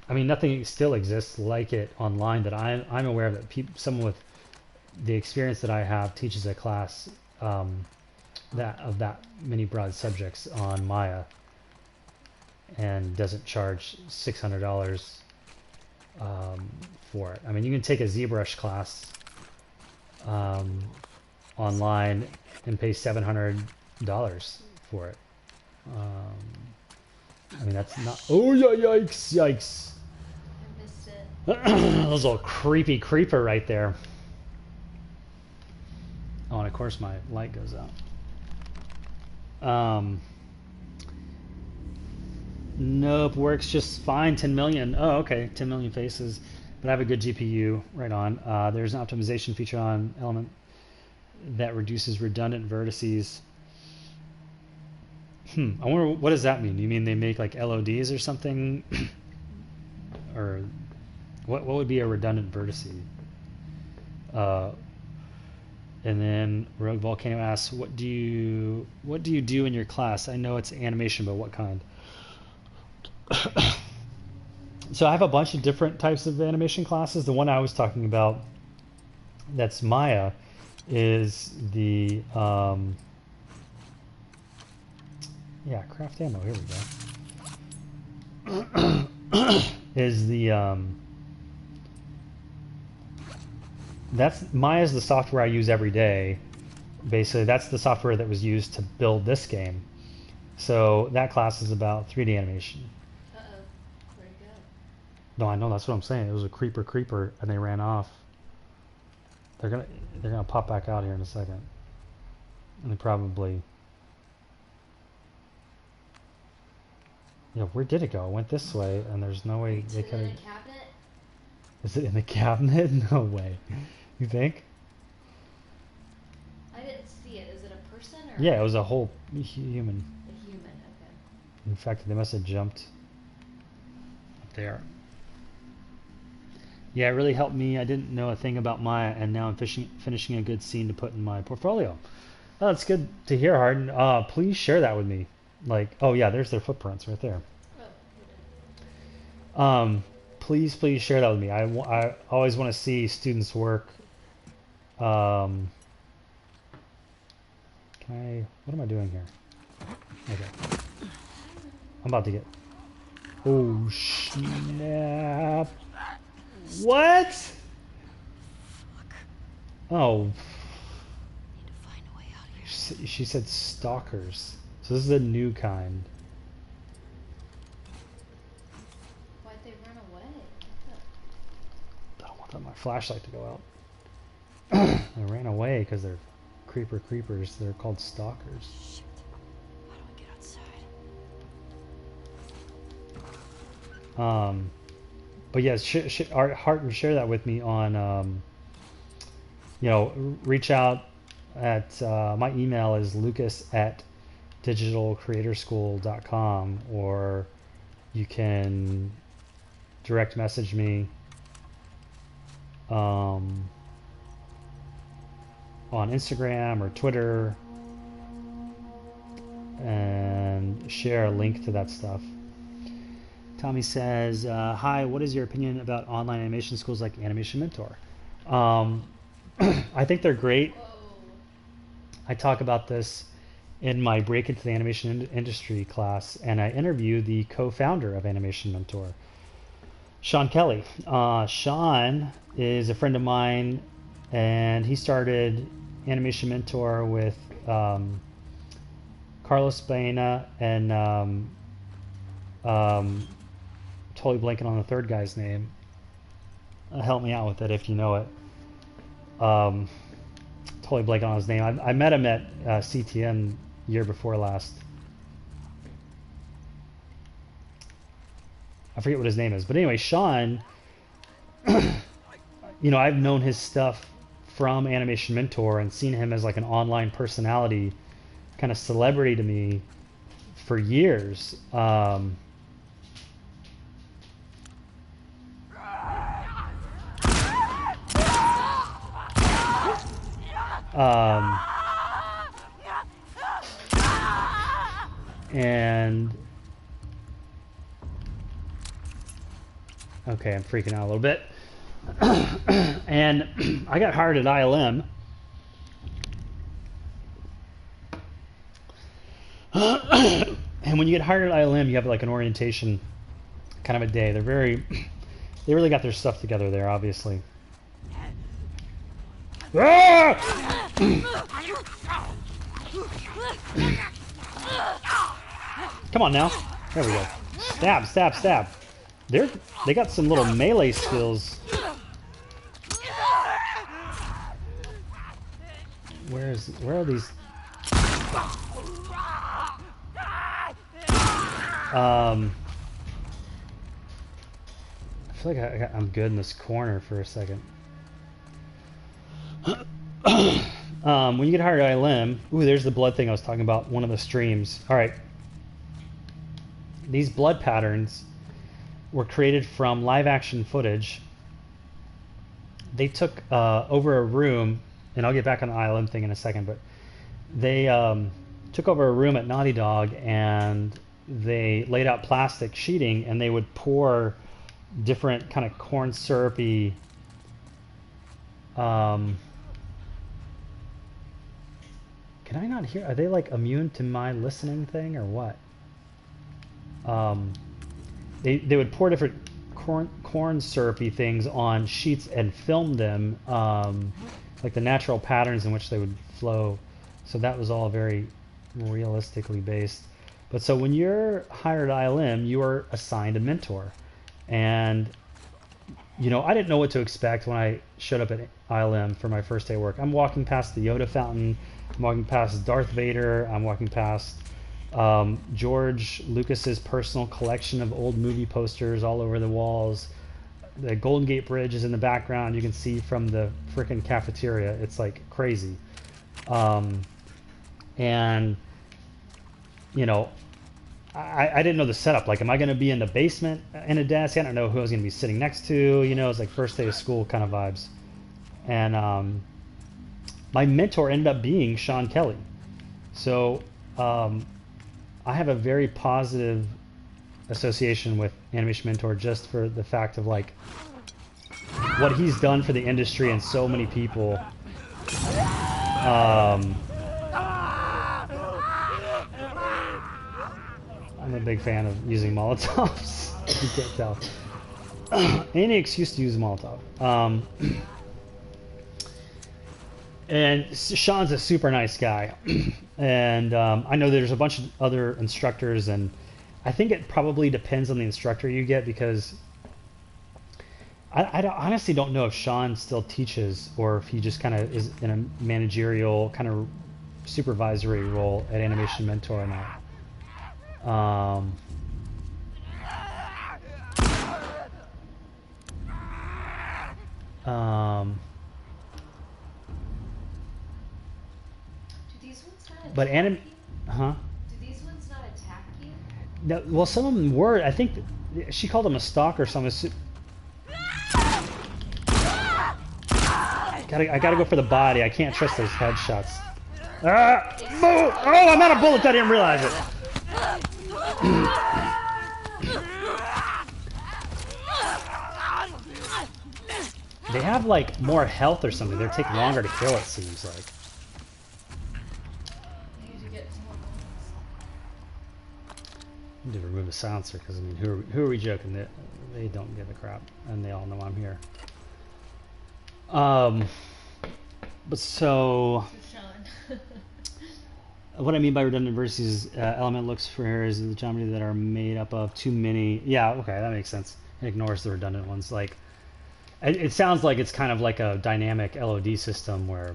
I mean, nothing still exists like it online that I'm aware of, that someone with the experience that I have teaches a class that many broad subjects on Maya and doesn't charge $600 for it. I mean, you can take a ZBrush class online and pay $700 for it. I mean, that's not. Oh yeah! Yikes! Yikes! I missed it. That was a little creepy creeper right there. Oh, and of course my light goes out. Nope, works just fine. 10 million. Oh, okay, 10 million faces. But I have a good GPU. Right on. There's an optimization feature on Element that reduces redundant vertices. I wonder, what does that mean? You mean they make like LODs or something? Or what would be a redundant vertice? And then Rogue Volcano asks, what do you do in your class? I know it's animation, but what kind? So I have a bunch of different types of animation classes. The one I was talking about, that's Maya, is the yeah, craft ammo. Here we go. Is the that's Maya's the software I use every day. Basically, that's the software that was used to build this game. So that class is about 3D animation. Uh-oh. Where'd it go? No, I know, that's what I'm saying. It was a creeper, and they ran off. They're gonna pop back out here in a second, and they probably. Yeah, where did it go? It went this way, and there's no way they could. In the cabinet? Is it in the cabinet? No way. You think? I didn't see it. Is it a person or? Yeah, it was a whole human. A human. Okay. In fact, they must have jumped up there. Yeah, it really helped me. I didn't know a thing about Maya, and now I'm finishing a good scene to put in my portfolio. Oh, that's good to hear, Harden. Please share that with me. Like, oh yeah, there's their footprints right there. Oh, Please share that with me. I always want to see students' work. What am I doing here? Okay. I'm about to get. Oh snap! What? Fuck. Oh. Need to find a way out of here. She said stalkers. So this is a new kind. why'd they run away? I don't want my flashlight to go out. They ran away because they're creepers. They're called stalkers. Shit. How do I get outside? But yes, Harton, share that with me on. Reach out at my email is lucas@digitalcreatorschool.com, or you can direct message me on Instagram or Twitter and share a link to that stuff. Tommy says, hi, what is your opinion about online animation schools like Animation Mentor? I think they're great. Whoa. I talk about this in my Break into the Animation Industry class, and I interview the co-founder of Animation Mentor, Sean Kelly. Sean is a friend of mine, and he started Animation Mentor with Carlos Baena and totally blanking on the third guy's name. Help me out with it if you know it. Totally blanking on his name. I met him at CTN year before last. I forget what his name is, but anyway, Sean. You know, I've known his stuff from Animation Mentor and seen him as like an online personality, kind of celebrity to me for years. And okay, I'm freaking out a little bit. And I got hired at ILM. And when you get hired at ILM, you have like an orientation kind of a day. They really got their stuff together there, obviously. Come on now. There we go. Stab, stab, stab. They got some little melee skills. Where are these? I feel like I'm good in this corner for a second. When you get hired at ILM, ooh, there's the blood thing I was talking about, one of the streams. All right. These blood patterns were created from live action footage. They took over a room, and I'll get back on the ILM thing in a second, but they took over a room at Naughty Dog and they laid out plastic sheeting, and they would pour different kind of corn syrupy can I not hear? Are they like immune to my listening thing or what? They would pour different corn syrupy things on sheets and film them, like the natural patterns in which they would flow. So that was all very realistically based. But so when you're hired at ILM, you are assigned a mentor. And, you know, I didn't know what to expect when I showed up at ILM for my first day of work. I'm walking past the Yoda fountain. I'm walking past Darth Vader. I'm walking past George Lucas's personal collection of old movie posters all over the walls. The Golden Gate Bridge is in the background. You can see from the frickin' cafeteria. It's like crazy. And, you know, I didn't know the setup. Like, am I going to be in the basement in a desk? I don't know who I was going to be sitting next to. You know, it's like first day of school kind of vibes. And my mentor ended up being Sean Kelly. So I have a very positive association with Animation Mentor just for the fact of like what he's done for the industry and so many people. I'm a big fan of using Molotovs. You can't tell. Any excuse to use a Molotov. And Sean's a super nice guy. And I know there's a bunch of other instructors, and I think it probably depends on the instructor you get, because I honestly don't know if Sean still teaches or if he just kind of is in a managerial kind of supervisory role at Animation Mentor or not. Do these ones not But attack you? huh? Do these ones not attack you? No, well, some of them were. I think she called him a stalker or something. I gotta go for the body. I can't trust those headshots. Oh, I'm out of bullets. I didn't realize it. They have like more health or something. They take longer to kill, it seems like. You need to get more bullets. I need to remove the silencer because I mean, who are we joking? They don't give a crap, and they all know I'm here. But so. To What I mean by redundant versus element looks for errors in the geometry that are made up of too many. Yeah, okay, that makes sense. It ignores the redundant ones. Like, it sounds like it's kind of like a dynamic LOD system where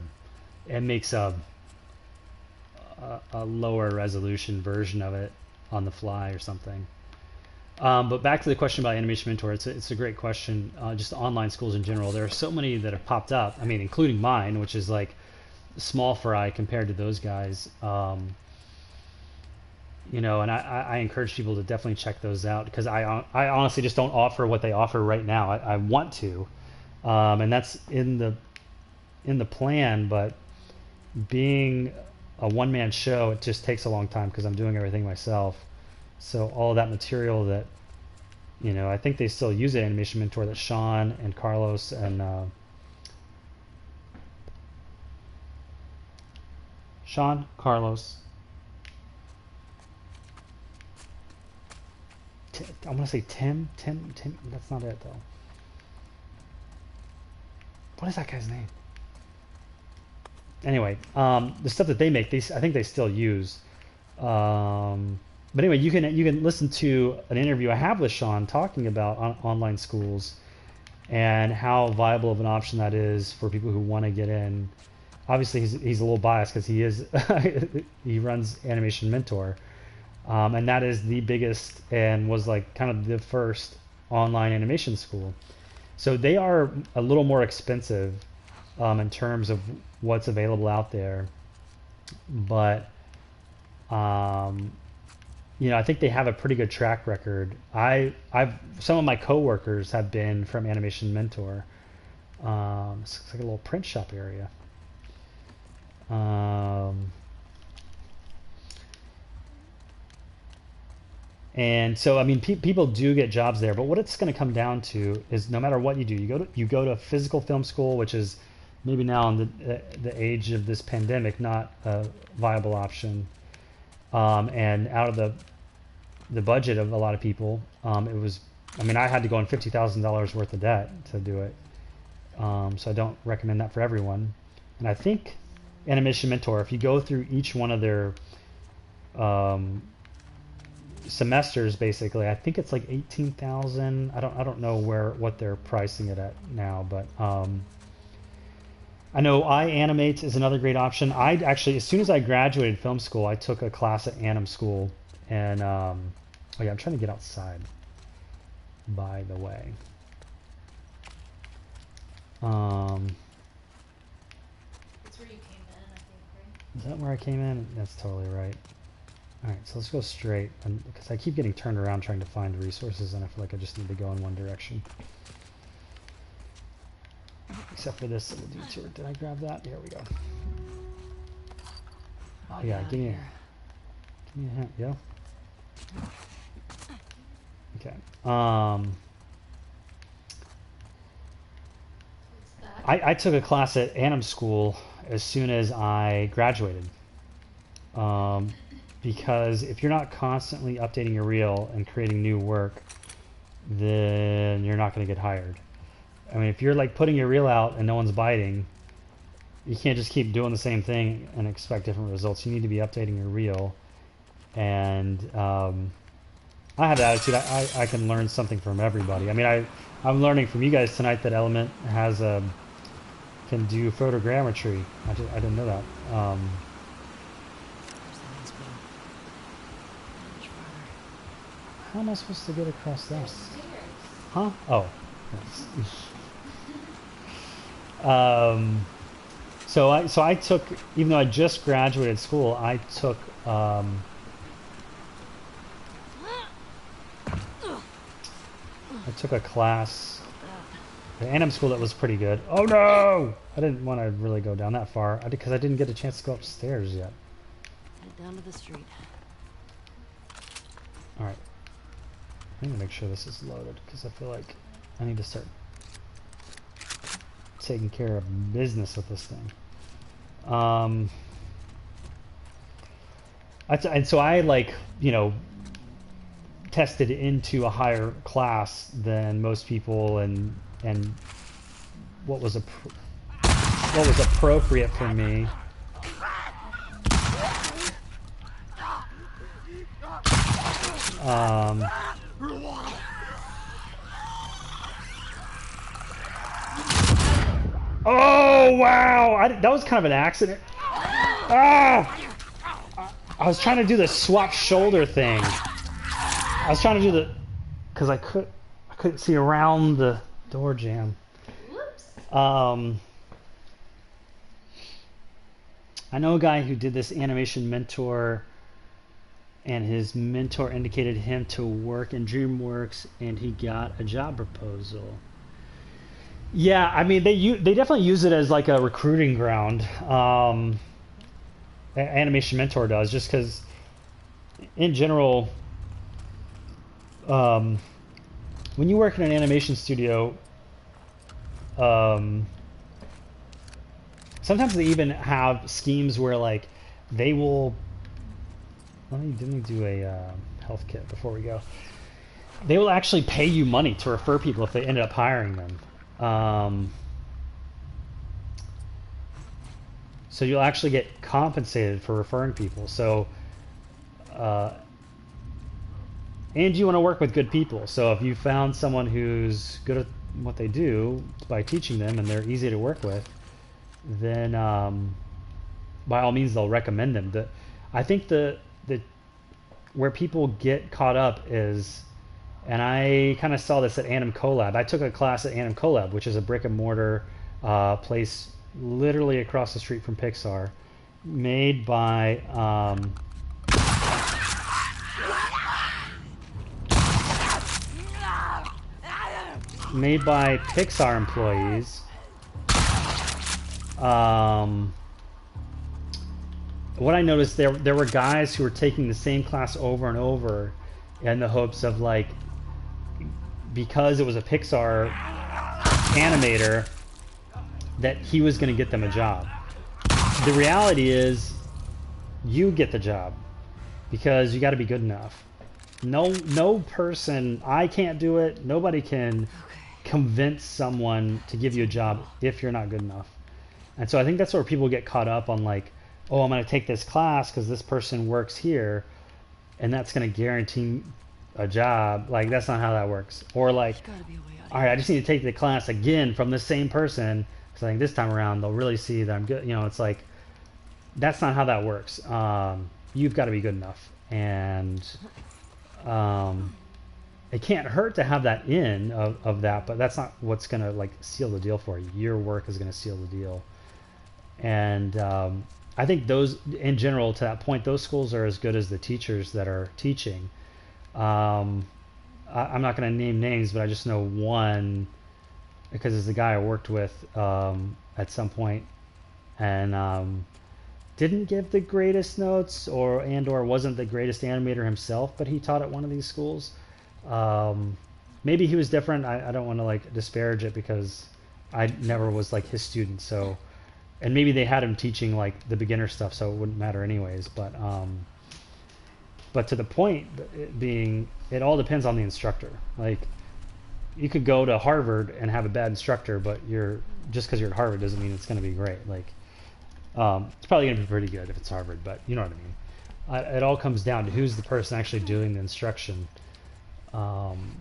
it makes a lower resolution version of it on the fly or something. But back to the question about Animation Mentor, it's a great question. Just online schools in general, there are so many that have popped up. I mean, including mine, which is like small fry compared to those guys. You know, and I encourage people to definitely check those out because I honestly just don't offer what they offer right now. I want to, and that's in the plan. But being a one-man show, it just takes a long time because I'm doing everything myself. So all of that material that, you know, I think they still use it, Animation Mentor, that Sean and Carlos and Sean, Carlos, I want to say Tim, that's not it though. What is that guy's name? Anyway, the stuff that they make, I think they still use. But anyway, you can listen to an interview I have with Sean talking about online schools and how viable of an option that is for people who want to get in. Obviously, he's a little biased because he runs Animation Mentor, and that is the biggest and was like kind of the first online animation school. So they are a little more expensive in terms of what's available out there, but you know, I think they have a pretty good track record. Some of my coworkers have been from Animation Mentor. It's like a little print shop area. And so, I mean, people do get jobs there, but what it's going to come down to is no matter what you do, you go to physical film school, which is maybe now in the age of this pandemic, not a viable option. And out of the budget of a lot of people, it was, I mean, I had to go on $50,000 worth of debt to do it. So I don't recommend that for everyone. And I think Animation Mentor, if you go through each one of their semesters, basically, I think it's like 18,000. I don't know what they're pricing it at now, but I know iAnimate is another great option. I actually, as soon as I graduated film school, I took a class at Anim School, and oh yeah, I'm trying to get outside. By the way, It's where you came in, I think, right? is that where I came in? That's totally right. All right, so let's go straight, because I keep getting turned around trying to find resources, and I feel like I just need to go in one direction. Except for this little detour. Did I grab that? Here we go. Oh yeah, give me a hint. Yeah. Okay. I took a class at Anim School as soon as I graduated. Because if you're not constantly updating your reel and creating new work, then you're not going to get hired. I mean, if you're like putting your reel out and no one's biting, you can't just keep doing the same thing and expect different results. You need to be updating your reel. And I have the attitude I can learn something from everybody. I mean, I'm learning from you guys tonight that Element can do photogrammetry. I didn't know that. How am I supposed to get across that? Huh? Oh. So I took, even though I just graduated school, I took I took a class at Anim School that was pretty good. Oh no! I didn't want to really go down that far because I didn't get a chance to go upstairs yet. Head down to the street. All right. I'm gonna make sure this is loaded because I feel like I need to start taking care of business with this thing. And so I like, you know, tested into a higher class than most people, and what was appropriate for me. Um, oh wow! That was kind of an accident. Ah! I was trying to do the swap shoulder thing. I was trying to do the, because I couldn't see around the door jamb. Whoops. I know a guy who did this animation mentor, and his mentor indicated him to work in DreamWorks, and he got a job proposal. Yeah, I mean they definitely use it as like a recruiting ground. Animation mentor does, just because in general, when you work in an animation studio, sometimes they even have schemes where like they will. Let me do a health kit before we go. They will actually pay you money to refer people if they ended up hiring them. So you'll actually get compensated for referring people. So, and you want to work with good people. So if you found someone who's good at what they do by teaching them and they're easy to work with, then by all means they'll recommend them. I think the where people get caught up is, and I kind of saw this at Anim Collab. I took a class at Anim Collab, which is a brick and mortar place literally across the street from Pixar, made by Pixar employees. What I noticed, there were guys who were taking the same class over and over in the hopes of, like, because it was a Pixar animator, that he was going to get them a job. The reality is you get the job because you got to be good enough. No person, I can't do it, nobody can convince someone to give you a job if you're not good enough. And so I think that's where people get caught up on, like, oh, I'm going to take this class because this person works here and that's going to guarantee a job. Like, that's not how that works. Or like, all right, I just need to take the class again from the same person because I think this time around they'll really see that I'm good. You know, it's like, that's not how that works. You've got to be good enough. And it can't hurt to have that of that, but that's not what's going to, like, seal the deal for you. Your work is going to seal the deal. And I think those, in general, to that point, those schools are as good as the teachers that are teaching. I'm not going to name names, but I just know one because it's the guy I worked with at some point, and didn't give the greatest notes, or wasn't the greatest animator himself, but he taught at one of these schools. Maybe he was different. I don't want to, like, disparage it because I never was, like, his student. So, and maybe they had him teaching, like, the beginner stuff, so it wouldn't matter anyways. But to the point being, it all depends on the instructor. Like, you could go to Harvard and have a bad instructor, but just because you're at Harvard doesn't mean it's going to be great. Like, it's probably going to be pretty good if it's Harvard, but you know what I mean. It all comes down to who's the person actually doing the instruction, and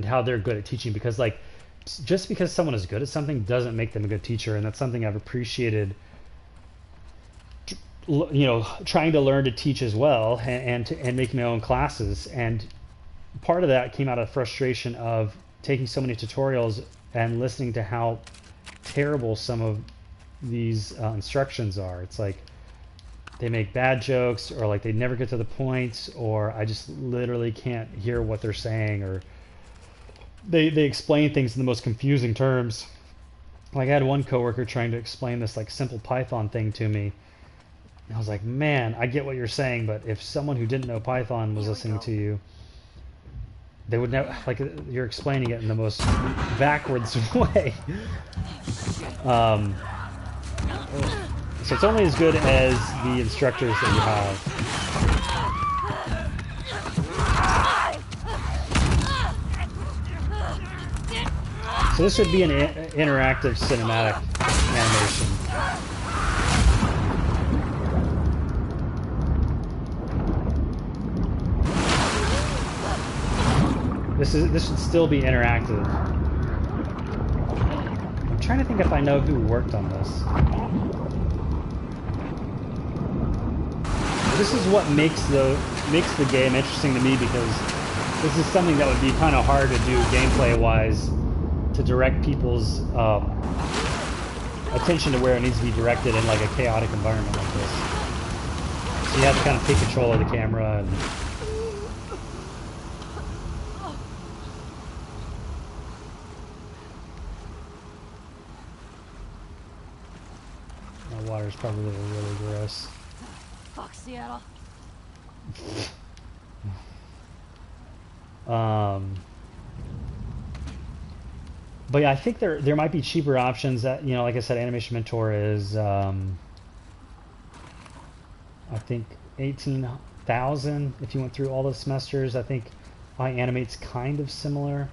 how they're good at teaching. Because, like, just because someone is good at something doesn't make them a good teacher, and that's something I've appreciated, you know, trying to learn to teach as well, and making my own classes. And part of that came out of frustration of taking so many tutorials and listening to how terrible some of these instructions are. It's like they make bad jokes, or like they never get to the point, or I just literally can't hear what they're saying, or they explain things in the most confusing terms. Like, I had one coworker trying to explain this, like, simple Python thing to me. And I was like, man, I get what you're saying, but if someone who didn't know Python was listening to you, they would never, like, you're explaining it in the most backwards way. So it's only as good as the instructors that you have. So this would be an interactive cinematic animation. This should still be interactive. I'm trying to think if I know who worked on this. This is what makes the game interesting to me, because this is something that would be kind of hard to do gameplay-wise, to direct people's attention to where it needs to be directed in like a chaotic environment like this. So you have to kind of take control of the camera and. My water's probably really gross. Fuck Seattle. But yeah, I think there might be cheaper options that, you know, like I said, Animation Mentor is I think 18,000 if you went through all the semesters. I think iAnimate's kind of similar.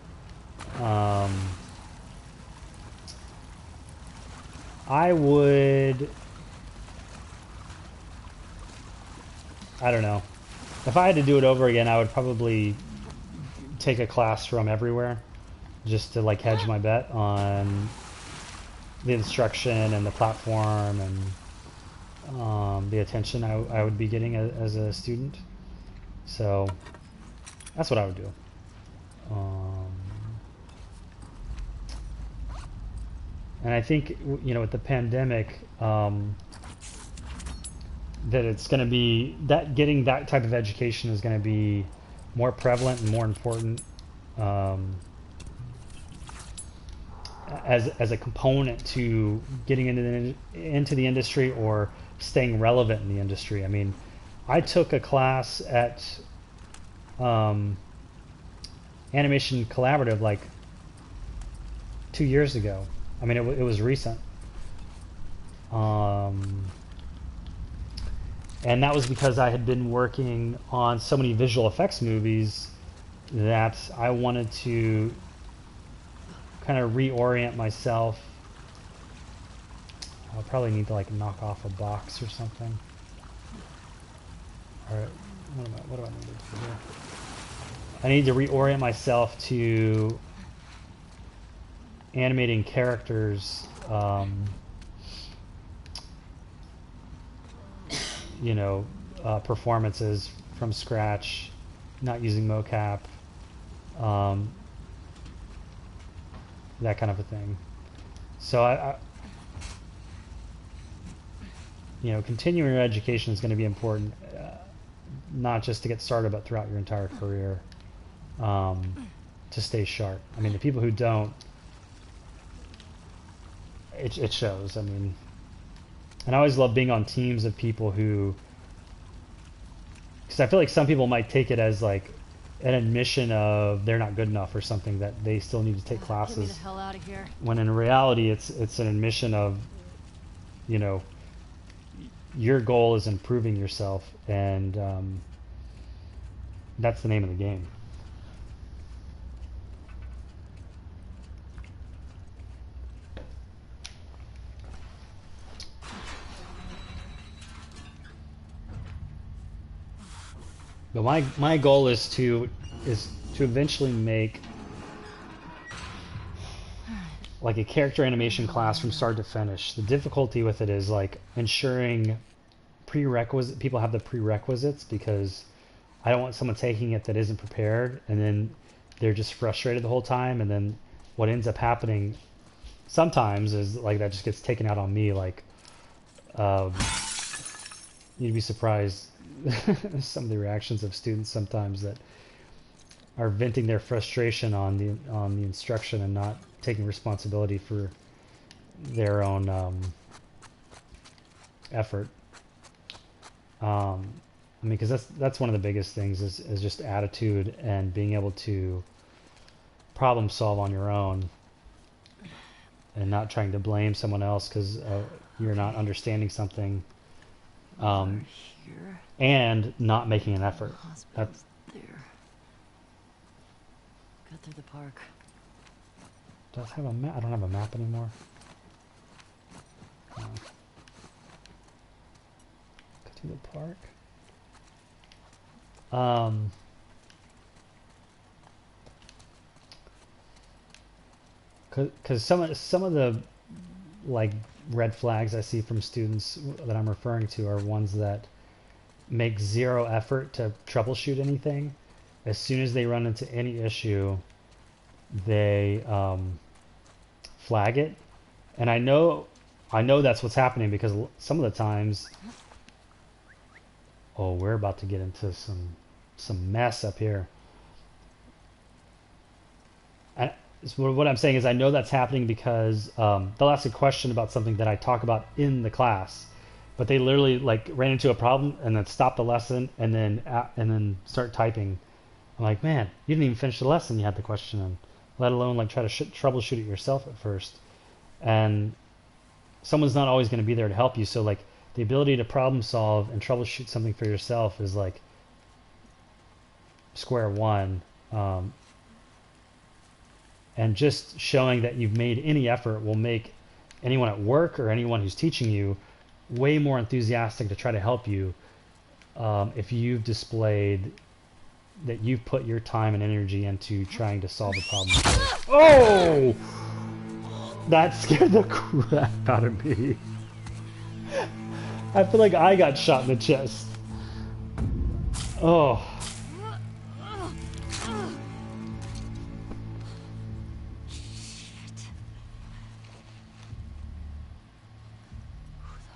I don't know. If I had to do it over again, I would probably take a class from everywhere, just to like hedge my bet on the instruction and the platform and the attention I would be getting as a student. So that's what I would do. And I think, you know, with the pandemic, that it's going to be that getting that type of education is going to be more prevalent and more important as a component to getting into the industry or staying relevant in the industry. I mean, I took a class at Animation Collaborative like 2 years ago. I mean, it was recent. And that was because I had been working on so many visual effects movies that I wanted to kind of reorient myself. I'll probably need to like knock off a box or something. Or what do I need to do? I need to reorient myself to animating characters, you know, performances from scratch, not using mocap, that kind of a thing. So I you know, continuing your education is going to be important, not just to get started, but throughout your entire career, to stay sharp. I mean, the people who don't, it shows. I mean, and I always love being on teams of people who, because I feel like some people might take it as like an admission of they're not good enough or something, that they still need to take classes. Get me the hell out of here. When in reality, it's an admission of, you know, your goal is improving yourself, and that's the name of the game. But my goal is to eventually make like a character animation class from start to finish. The difficulty with it is like ensuring people have the prerequisites, because I don't want someone taking it that isn't prepared and then they're just frustrated the whole time, and then what ends up happening sometimes is like that just gets taken out on me. Like you'd be surprised some of the reactions of students sometimes that are venting their frustration on the instruction and not taking responsibility for their own effort. I mean, because that's one of the biggest things is just attitude and being able to problem solve on your own and not trying to blame someone else because you're not understanding something, and not making an effort. Hospital's there. Got through the park. Does have a map? I don't have a map anymore. No. Go to the park. because some of the like red flags I see from students that I'm referring to are ones that make zero effort to troubleshoot anything. As soon as they run into any issue, they flag it, and I know that's what's happening because some of the times, oh, we're about to get into some mess up here. And so what I'm saying is I know that's happening because they'll ask a question about something that I talk about in the class, but they literally like ran into a problem and then stop the lesson and then start typing. I'm like, man, you didn't even finish the lesson. You had the question in, let alone like try to troubleshoot it yourself at first. And someone's not always going to be there to help you. So like the ability to problem solve and troubleshoot something for yourself is like square one. And just showing that you've made any effort will make anyone at work or anyone who's teaching you way more enthusiastic to try to help you if you've displayed that you've put your time and energy into trying to solve the problem. Oh! That scared the crap out of me. I feel like I got shot in the chest. Oh.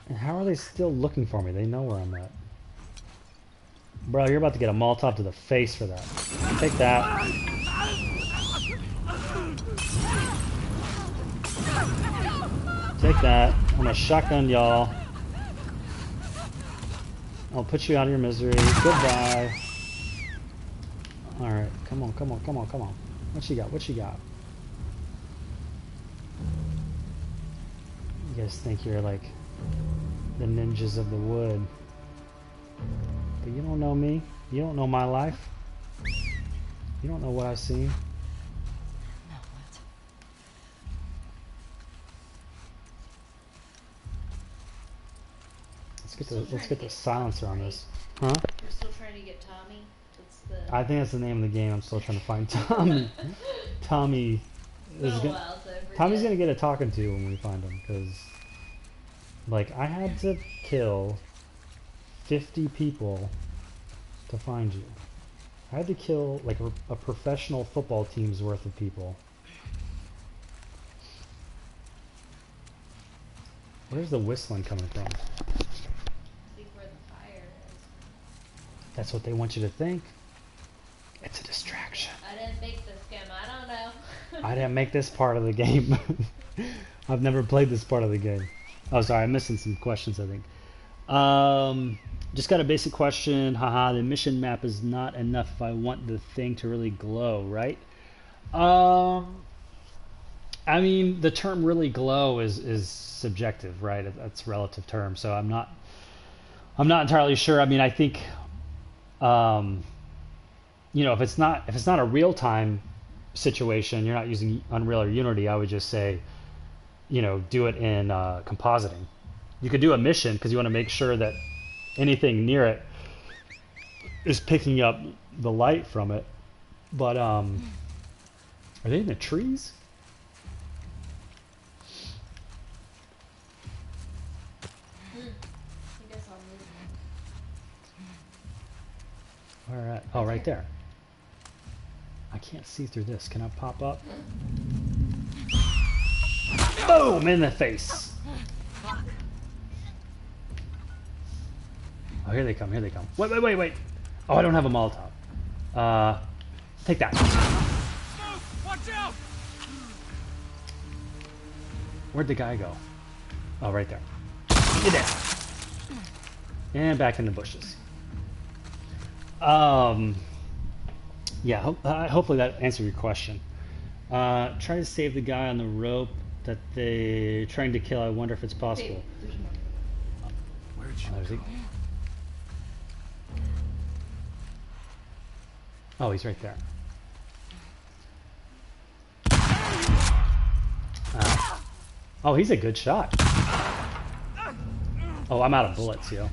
And how are they still looking for me? They know where I'm at. Bro, you're about to get a Molotov to the face for that. Take that. Take that. I'm gonna shotgun y'all. I'll put you out of your misery. Goodbye. Alright, come on, come on, come on, come on. What you got? What you got? You guys think you're like the ninjas of the wood. But you don't know me. You don't know my life. You don't know what I've seen. Now what? Let's get the silencer on this. Huh? You're still trying to get Tommy? That's the... I think that's the name of the game. I'm still trying to find Tommy. Tommy is Tommy's gonna get a talking to when we find him, because like I had to kill 50 people to find you. I had to kill like a professional football team's worth of people. Where's the whistling coming from? See where the fire is. That's what they want you to think. It's a distraction. I didn't make this game. I don't know. I didn't make this part of the game. I've never played this part of the game. Oh, sorry, I'm missing some questions, I think. Just got a basic question. Haha, the mission map is not enough if I want the thing to really glow, right? I mean, the term really glow is subjective, right? That's a relative term. So I'm not entirely sure. I mean, I think, you know, if it's not a real-time situation, you're not using Unreal or Unity, I would just say, you know, do it in compositing. You could do a mission because you want to make sure that anything near it is picking up the light from it. But are they in the trees? I guess I'll move. All right. Oh, right there. I can't see through this. Can I pop up? Boom! In the face. Oh, here they come. Here they come. Wait, wait, wait, wait. Oh, I don't have a Molotov. Take that. Watch out! Where'd the guy go? Oh, right there. Get down. And back in the bushes. Yeah, hopefully that answered your question. Try to save the guy on the rope that they're trying to kill. I wonder if it's possible. Where'd you There's go? he. Oh, he's right there. Oh, he's a good shot. Oh, I'm out of bullets, yo.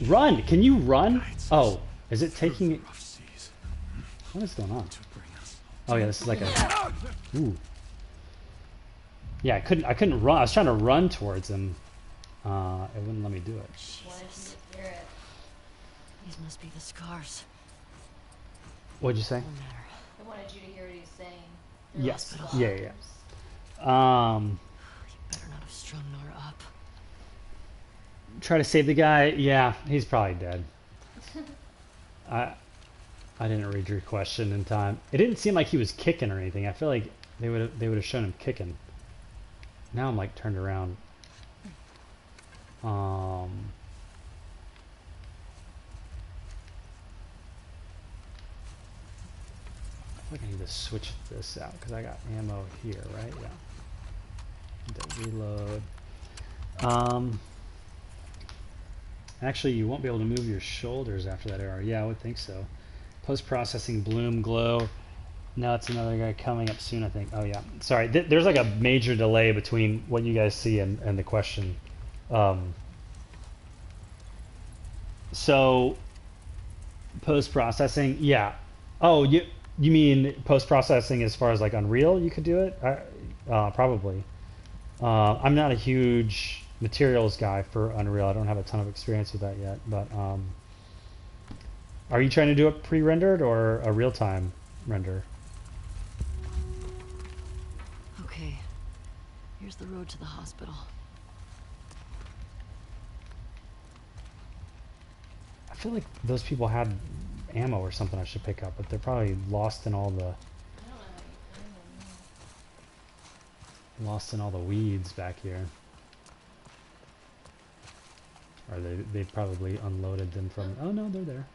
Run! Can you run? Oh, is it taking it? What is going on? Oh yeah, this is like a. Ooh. Yeah, I couldn't run. I was trying to run towards him. It wouldn't let me do it. Jesus. Hear it. These must be the scars. What'd you say? No matter. I wanted you to hear what he's saying. Yes. hospital. Yeah, yeah. You better not have strung Nora up. Try to save the guy. Yeah, he's probably dead. I didn't read your question in time. It didn't seem like he was kicking or anything. I feel like they would have shown him kicking. Now I'm like turned around. I feel like I need to switch this out because I got ammo here, right? Yeah. Need to reload. Actually, you won't be able to move your shoulders after that arrow. Yeah, I would think so. Post-processing bloom glow. Now it's another guy coming up soon, I think. Oh yeah. Sorry, there's like a major delay between what you guys see and the question. So post-processing, yeah. Oh, you mean post-processing as far as like Unreal? You could do it. Probably. I'm not a huge materials guy for Unreal. I don't have a ton of experience with that yet. But are you trying to do it pre-rendered or a real-time render? Okay. Here's the road to the hospital. I feel like those people had ammo or something I should pick up, but they're probably lost in all the I don't know how you find them. lost in all the weeds back here. Or they probably unloaded them from. Oh no, they're there.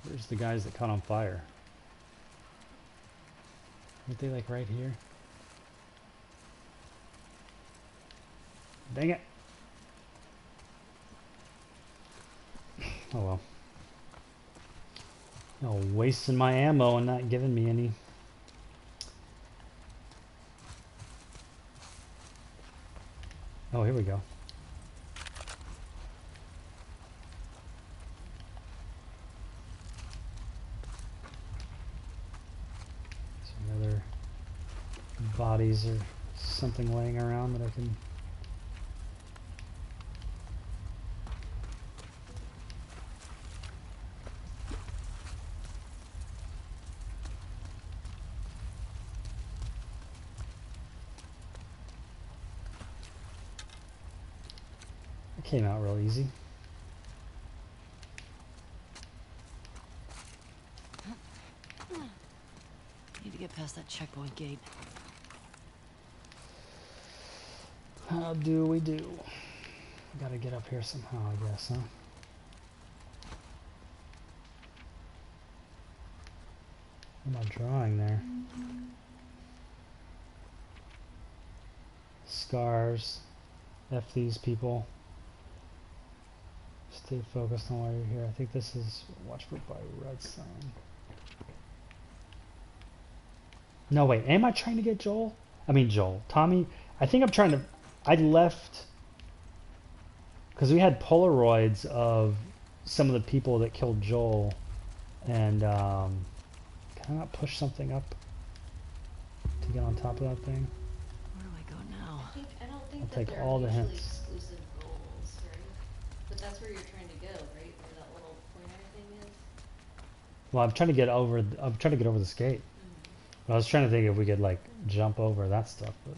There's the guys that caught on fire. Aren't they like right here? Dang it. Oh well. Oh, wasting my ammo and not giving me any. Oh, here we go. Some other bodies or something laying around that I can. Came out real easy. Need to get past that checkpoint gate. How do we do? Gotta get up here somehow, I guess, huh? What am I drawing there? Scars. F these people. Stay focused on why you're here. I think this is watch for by red sign. No, wait. Am I trying to get Joel? I mean Joel. Tommy. I think I'm trying to. I left because we had Polaroids of some of the people that killed Joel, and can I not push something up to get on top of that thing? Where do I go now? I don't think I'll that take they're all the mutually hints. exclusive goals, right? But that's where you're trying to go, right? Where that little pointer thing is. Well, I'm trying to get over. I'm trying to get over this gate. I was trying to think if we could like jump over that stuff, but.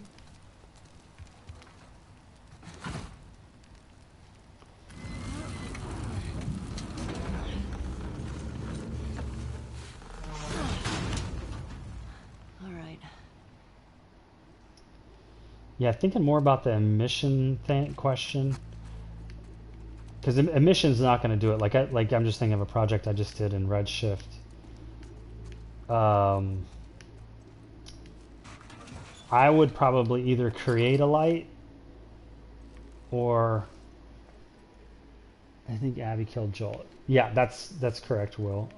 All right. Yeah, thinking more about the emission question, because emission's not going to do it. Like I'm just thinking of a project I just did in Redshift. I would probably either create a light, or I think Abby killed Joel. Yeah, that's correct, Will.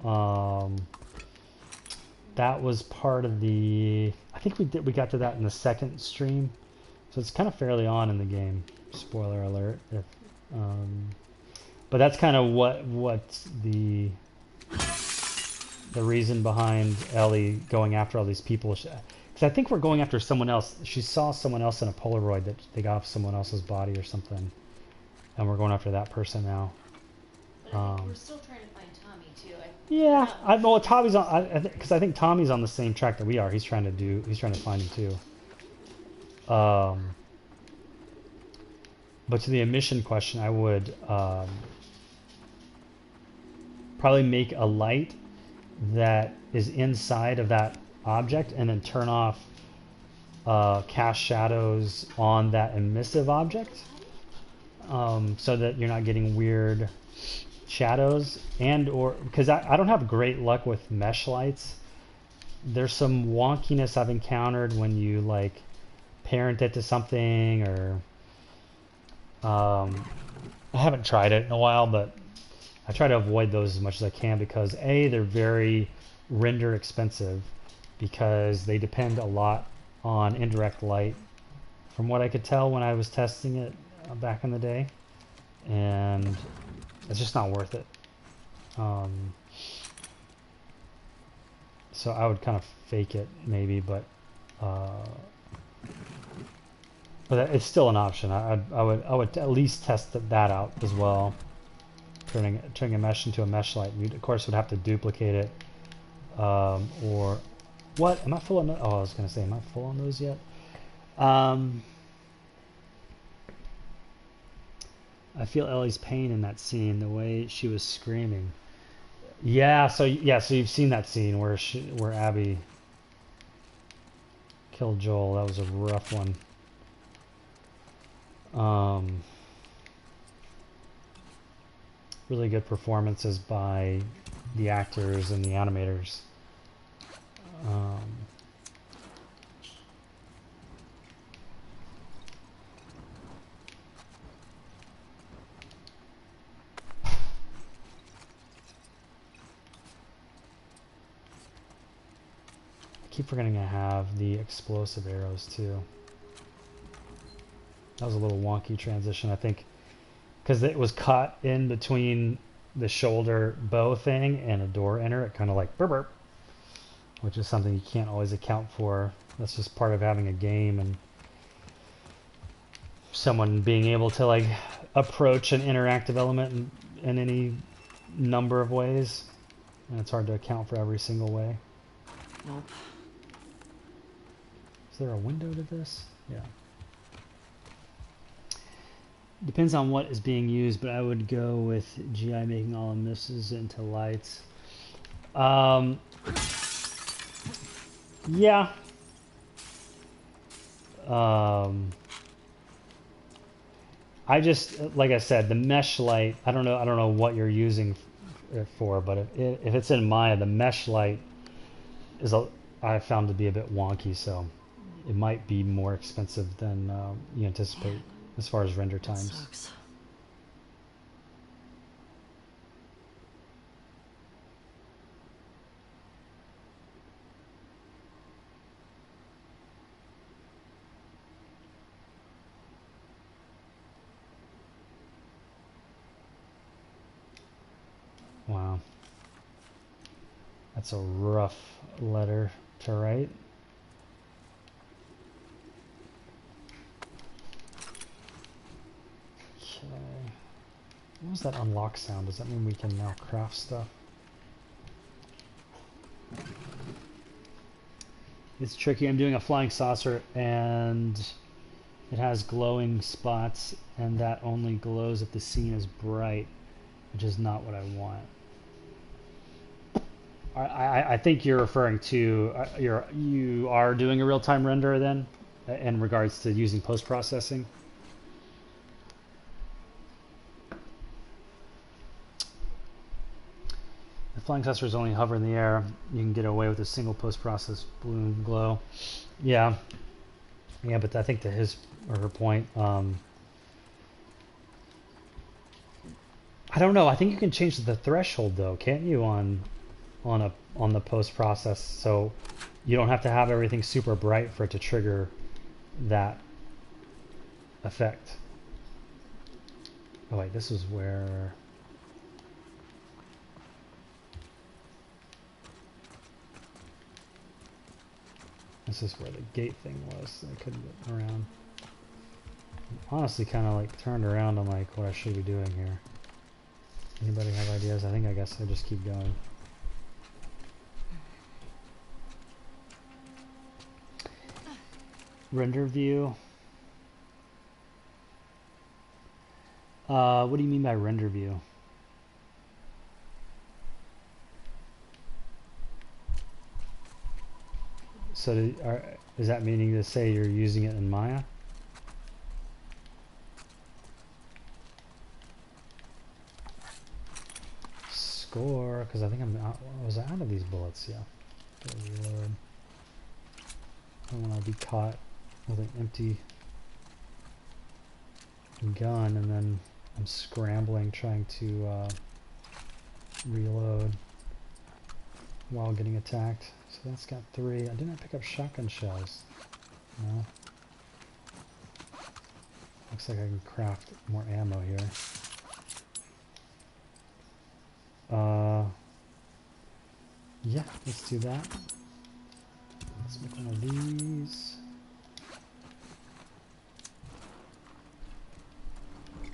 That was part of the. I think we got to that in the second stream, so it's kind of fairly on in the game. Spoiler alert. If, but that's kind of what the the reason behind Ellie going after all these people. Because I think we're going after someone else. She saw someone else in a Polaroid that they got off someone else's body or something. And we're going after that person now. But I think we're still trying to find Tommy too. Yeah, well, Tommy's on, because I think Tommy's on the same track that we are. He's trying to find him too. But to the emission question, I would probably make a light that is inside of that object, and then turn off cast shadows on that emissive object, so that you're not getting weird shadows. And or because I don't have great luck with mesh lights. There's some wonkiness I've encountered when you like parent it to something, or I haven't tried it in a while, but I try to avoid those as much as I can, because A, they're very render expensive, because they depend a lot on indirect light, from what I could tell when I was testing it back in the day, and it's just not worth it. So I would kind of fake it maybe, but it's still an option. I would at least test that out as well. Turning a mesh into a mesh light. You of course would have to duplicate it, or what? Am I full on? Oh, I was gonna say, am I full on those yet? I feel Ellie's pain in that scene, the way she was screaming. Yeah. So you've seen that scene where Abby killed Joel. That was a rough one. Really good performances by the actors and the animators. I keep forgetting I have the explosive arrows too. That was a little wonky transition, I think, because it was caught in between the shoulder bow thing and a door enter. It kind of like burp burp, which is something you can't always account for. That's just part of having a game, and someone being able to like approach an interactive element in any number of ways, and it's hard to account for every single way. Nope. Is there a window to this? Yeah. Depends on what is being used, but I would go with GI making all emisses into lights. Yeah. I just, like I said, the mesh light, I don't know what you're using it for, but if it's in Maya, the mesh light is I found to be a bit wonky, so it might be more expensive than you anticipate as far as render times. Sucks. Wow. That's a rough letter to write. Okay. What was that unlock sound? Does that mean we can now craft stuff? It's tricky. I'm doing a flying saucer and it has glowing spots, and that only glows if the scene is bright, which is not what I want. I think you're referring to you are doing a real-time render then, in regards to using post-processing. The flying saucers only hover in the air. You can get away with a single post-process bloom glow. Yeah, but I think to his or her point, I don't know. I think you can change the threshold though, can't you, on the post process, so you don't have to have everything super bright for it to trigger that effect. Oh wait, this is where This is where the gate thing was, so I couldn't get around. I'm honestly kind of like turned around on like what I should be doing here. Anybody have ideas? I guess I just keep going. Render view. What do you mean by render view? So is that meaning to say you're using it in Maya? Score, because I think I was out of these bullets, yeah. Reload. I don't want to be caught with an empty gun and then I'm scrambling trying to reload while getting attacked. So that's got 3. I didn't pick up shotgun shells. No. Looks like I can craft more ammo here. Yeah, let's do that. Let's make one of these. I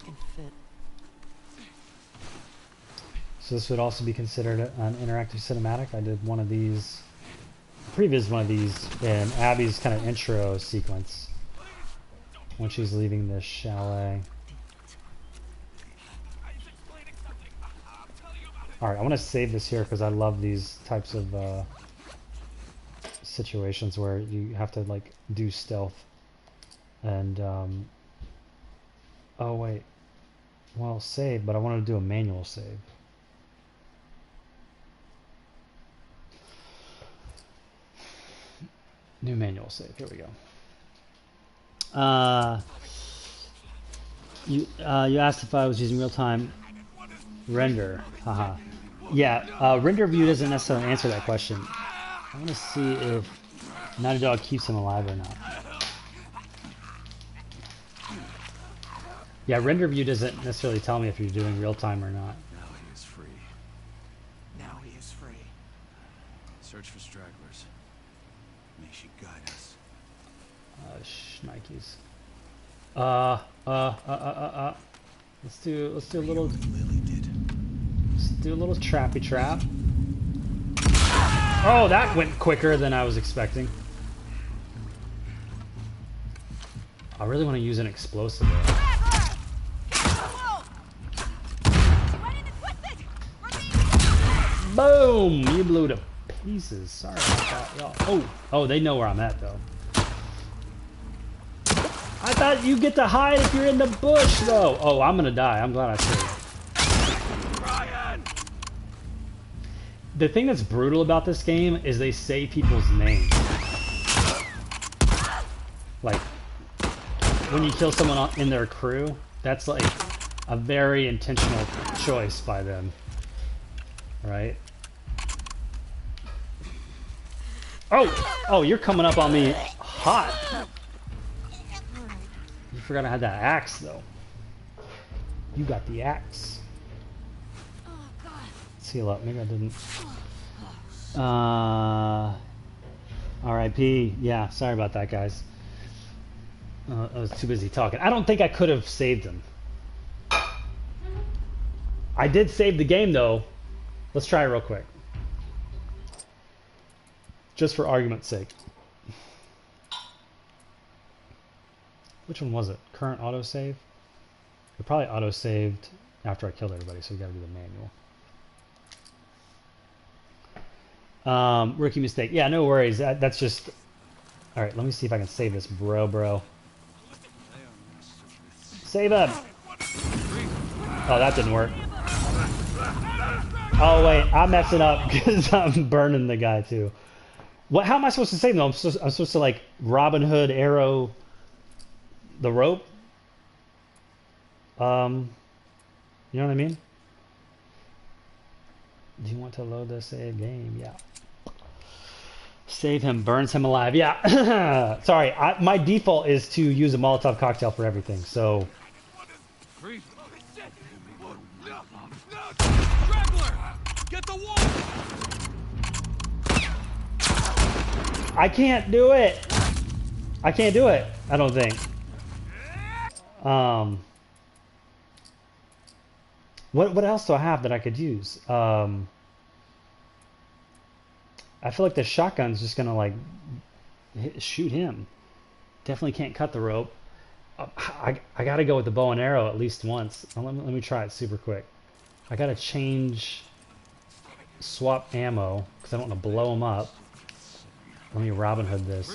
can fit. So this would also be considered an interactive cinematic. I did one of these, previous one of these in Abby's kind of intro sequence when she's leaving the chalet. Alright, I want to save this here because I love these types of situations where you have to like do stealth and oh wait, well save, but I want to do a manual save. New manual save, here we go. You asked if I was using real-time render, haha. Yeah, render view doesn't necessarily answer that question. I want to see if Naughty Dog keeps him alive or not. Yeah, render view doesn't necessarily tell me if you're doing real time or not. Now he is free. Now he is free. Search for stragglers. May she guide us. Shnikes. Let's do a little. Lily did. Let's do a little trappy trap. Oh, that went quicker than I was expecting. I really want to use an explosive there. Boom! You blew to pieces. Sorry about that, y'all. Oh, they know where I'm at though. I thought you get to hide if you're in the bush though. Oh, I'm gonna die. I'm glad I saved. The thing that's brutal about this game is they say people's names. Like, when you kill someone in their crew, that's like a very intentional choice by them. Right? Oh, you're coming up on me hot. You forgot I had that axe though. You got the axe. Let's heal up. Maybe I didn't. R.I.P. Yeah, sorry about that, guys. I was too busy talking. I don't think I could have saved him. I did save the game though. Let's try it real quick. Just for argument's sake. Which one was it? Current autosave? It probably auto-saved after I killed everybody, so we gotta do the manual. Rookie mistake. Yeah, no worries. That's just... Alright, let me see if I can save this, bro. Save him! Oh, that didn't work. Oh, wait, I'm messing up because I'm burning the guy, too. What? How am I supposed to save him? I'm supposed to, like, Robin Hood arrow the rope? You know what I mean? Do you want to load the save game? Yeah. Save him, burns him alive. Yeah. Sorry, my default is to use a Molotov cocktail for everything, so... Straggler! Get the wall! I can't do it. I can't do it. I don't think. What else do I have that I could use? I feel like the shotgun's just gonna like shoot him. Definitely can't cut the rope. I gotta go with the bow and arrow at least once. Let me try it super quick. I gotta swap ammo because I don't want to blow him up. Let me Robin Hood this.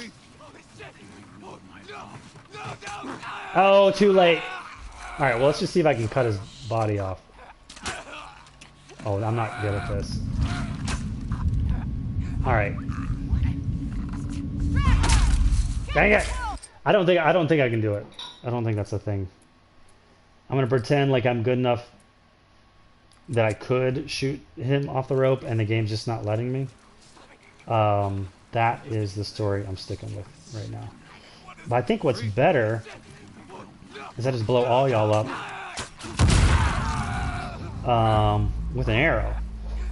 Oh, too late. All right, well let's just see if I can cut his body off. Oh, I'm not good at this. All right. Dang it! I don't think I can do it. I don't think that's a thing. I'm gonna pretend like I'm good enough that I could shoot him off the rope, and the game's just not letting me. That is the story I'm sticking with right now. But I think what's better is I just blow all y'all up with an arrow.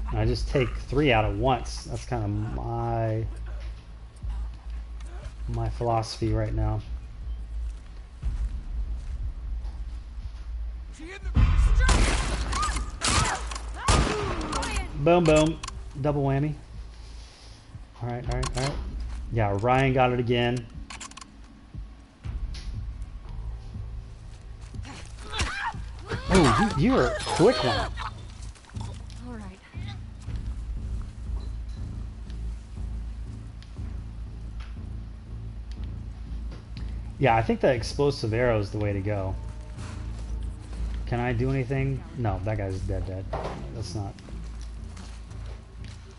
And I just take 3 out at once. That's kind of my philosophy right now. Boom, boom. Double whammy. All right. Yeah, Ryan got it again. Oh, you're a quick one. All right. Yeah, I think the explosive arrow is the way to go. Can I do anything? No, that guy's dead. That's not.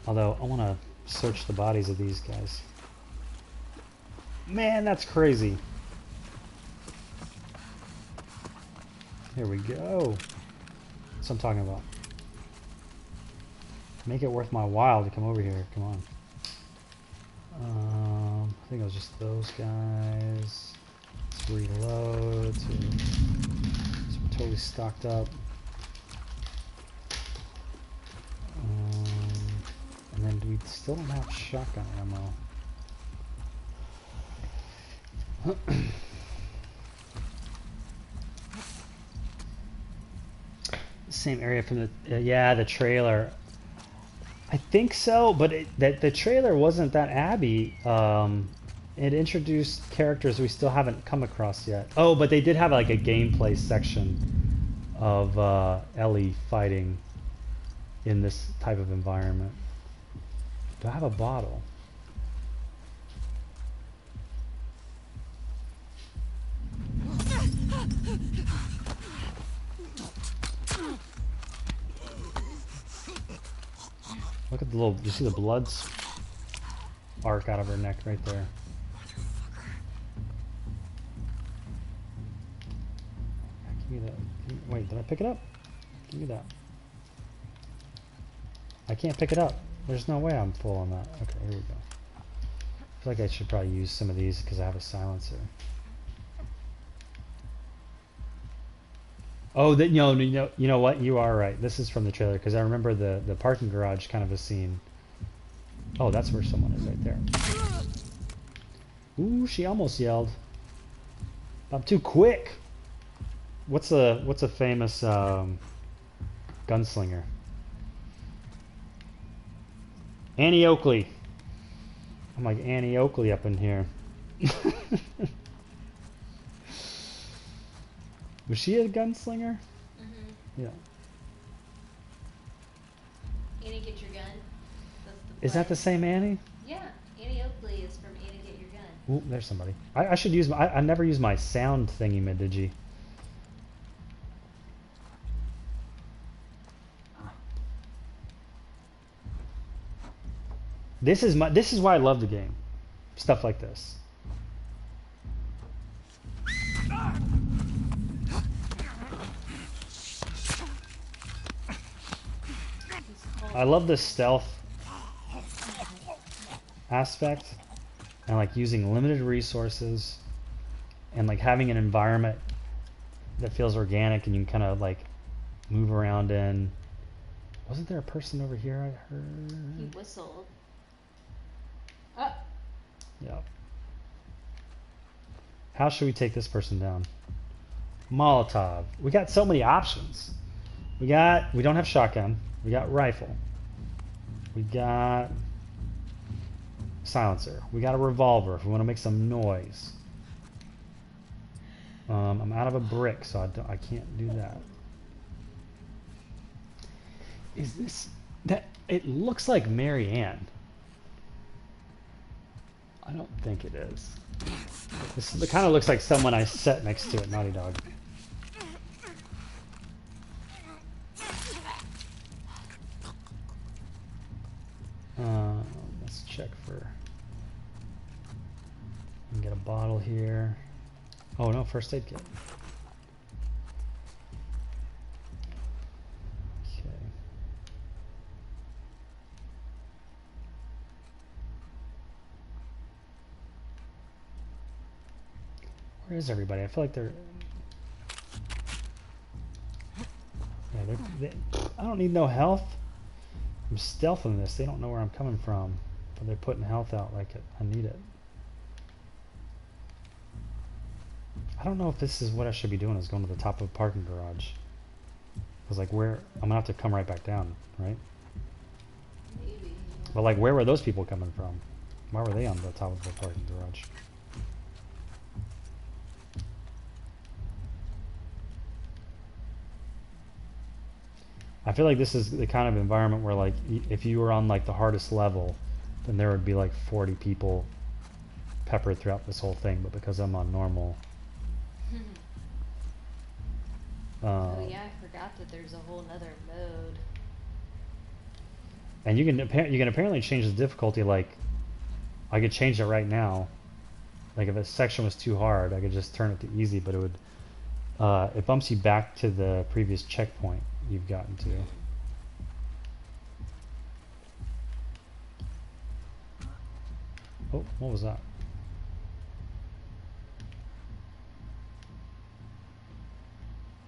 Although, I want to search the bodies of these guys. Man, that's crazy. Here we go. That's what I'm talking about. Make it worth my while to come over here. Come on. I think it was just those guys. Let's reload. So we're totally stocked up. And then we still don't have shotgun ammo. Same area from the the trailer. I think so, but the trailer wasn't that Abby. It introduced characters we still haven't come across yet. Oh, but they did have like a gameplay section of Ellie fighting in this type of environment. Do I have a bottle? Look at the little, you see the blood arc out of her neck right there. Give me that. Wait, did I pick it up? Give me that. I can't pick it up. There's no way I'm full on that. Okay, here we go. I feel like I should probably use some of these because I have a silencer. Oh, you know what? You are right. This is from the trailer because I remember the parking garage kind of a scene. Oh, that's where someone is right there. Ooh, she almost yelled. I'm too quick. What's a famous gunslinger? Annie Oakley. I'm like Annie Oakley up in here. Was she a gunslinger? Mm-hmm. Yeah. Annie, get your gun. That's the Is that the same Annie? Yeah, Annie Oakley is from Annie, get your gun. Ooh, there's somebody. I should use my. I never use my sound thingy, digi. This is why I love the game. Stuff like this. I love the stealth aspect and like using limited resources and like having an environment that feels organic and you can kind of like move around in. Wasn't there a person over here I heard? He whistled. Oh, Yeah. How should we take this person down? Molotov. We got so many options. We don't have shotgun. We got rifle. We got silencer. We got a revolver if we want to make some noise. I'm out of a brick, so I can't do that. Is this that? It looks like Mary Ann. I don't think it is. It kind of looks like someone I sat next to at Naughty Dog. Let's check for. We can get a bottle here. Oh no, first aid kit. Okay. Where is everybody? I feel like they're. Yeah, I don't need no health. I'm stealthing this. They don't know where I'm coming from, but they're putting health out like I need it. I don't know if this is what I should be doing, is going to the top of a parking garage. I was like, where? I'm gonna have to come right back down, right? Maybe. But like, where were those people coming from? Why were they on the top of the parking garage? I feel like this is the kind of environment where, like, if you were on like the hardest level, then there would be like 40 people peppered throughout this whole thing. But because I'm on normal, Oh yeah, I forgot that there's a whole nother mode. and you can apparently change the difficulty. Like, I could change it right now. Like, if a section was too hard, I could just turn it to easy, but it would it bumps you back to the previous checkpoint you've gotten to. Oh, what was that?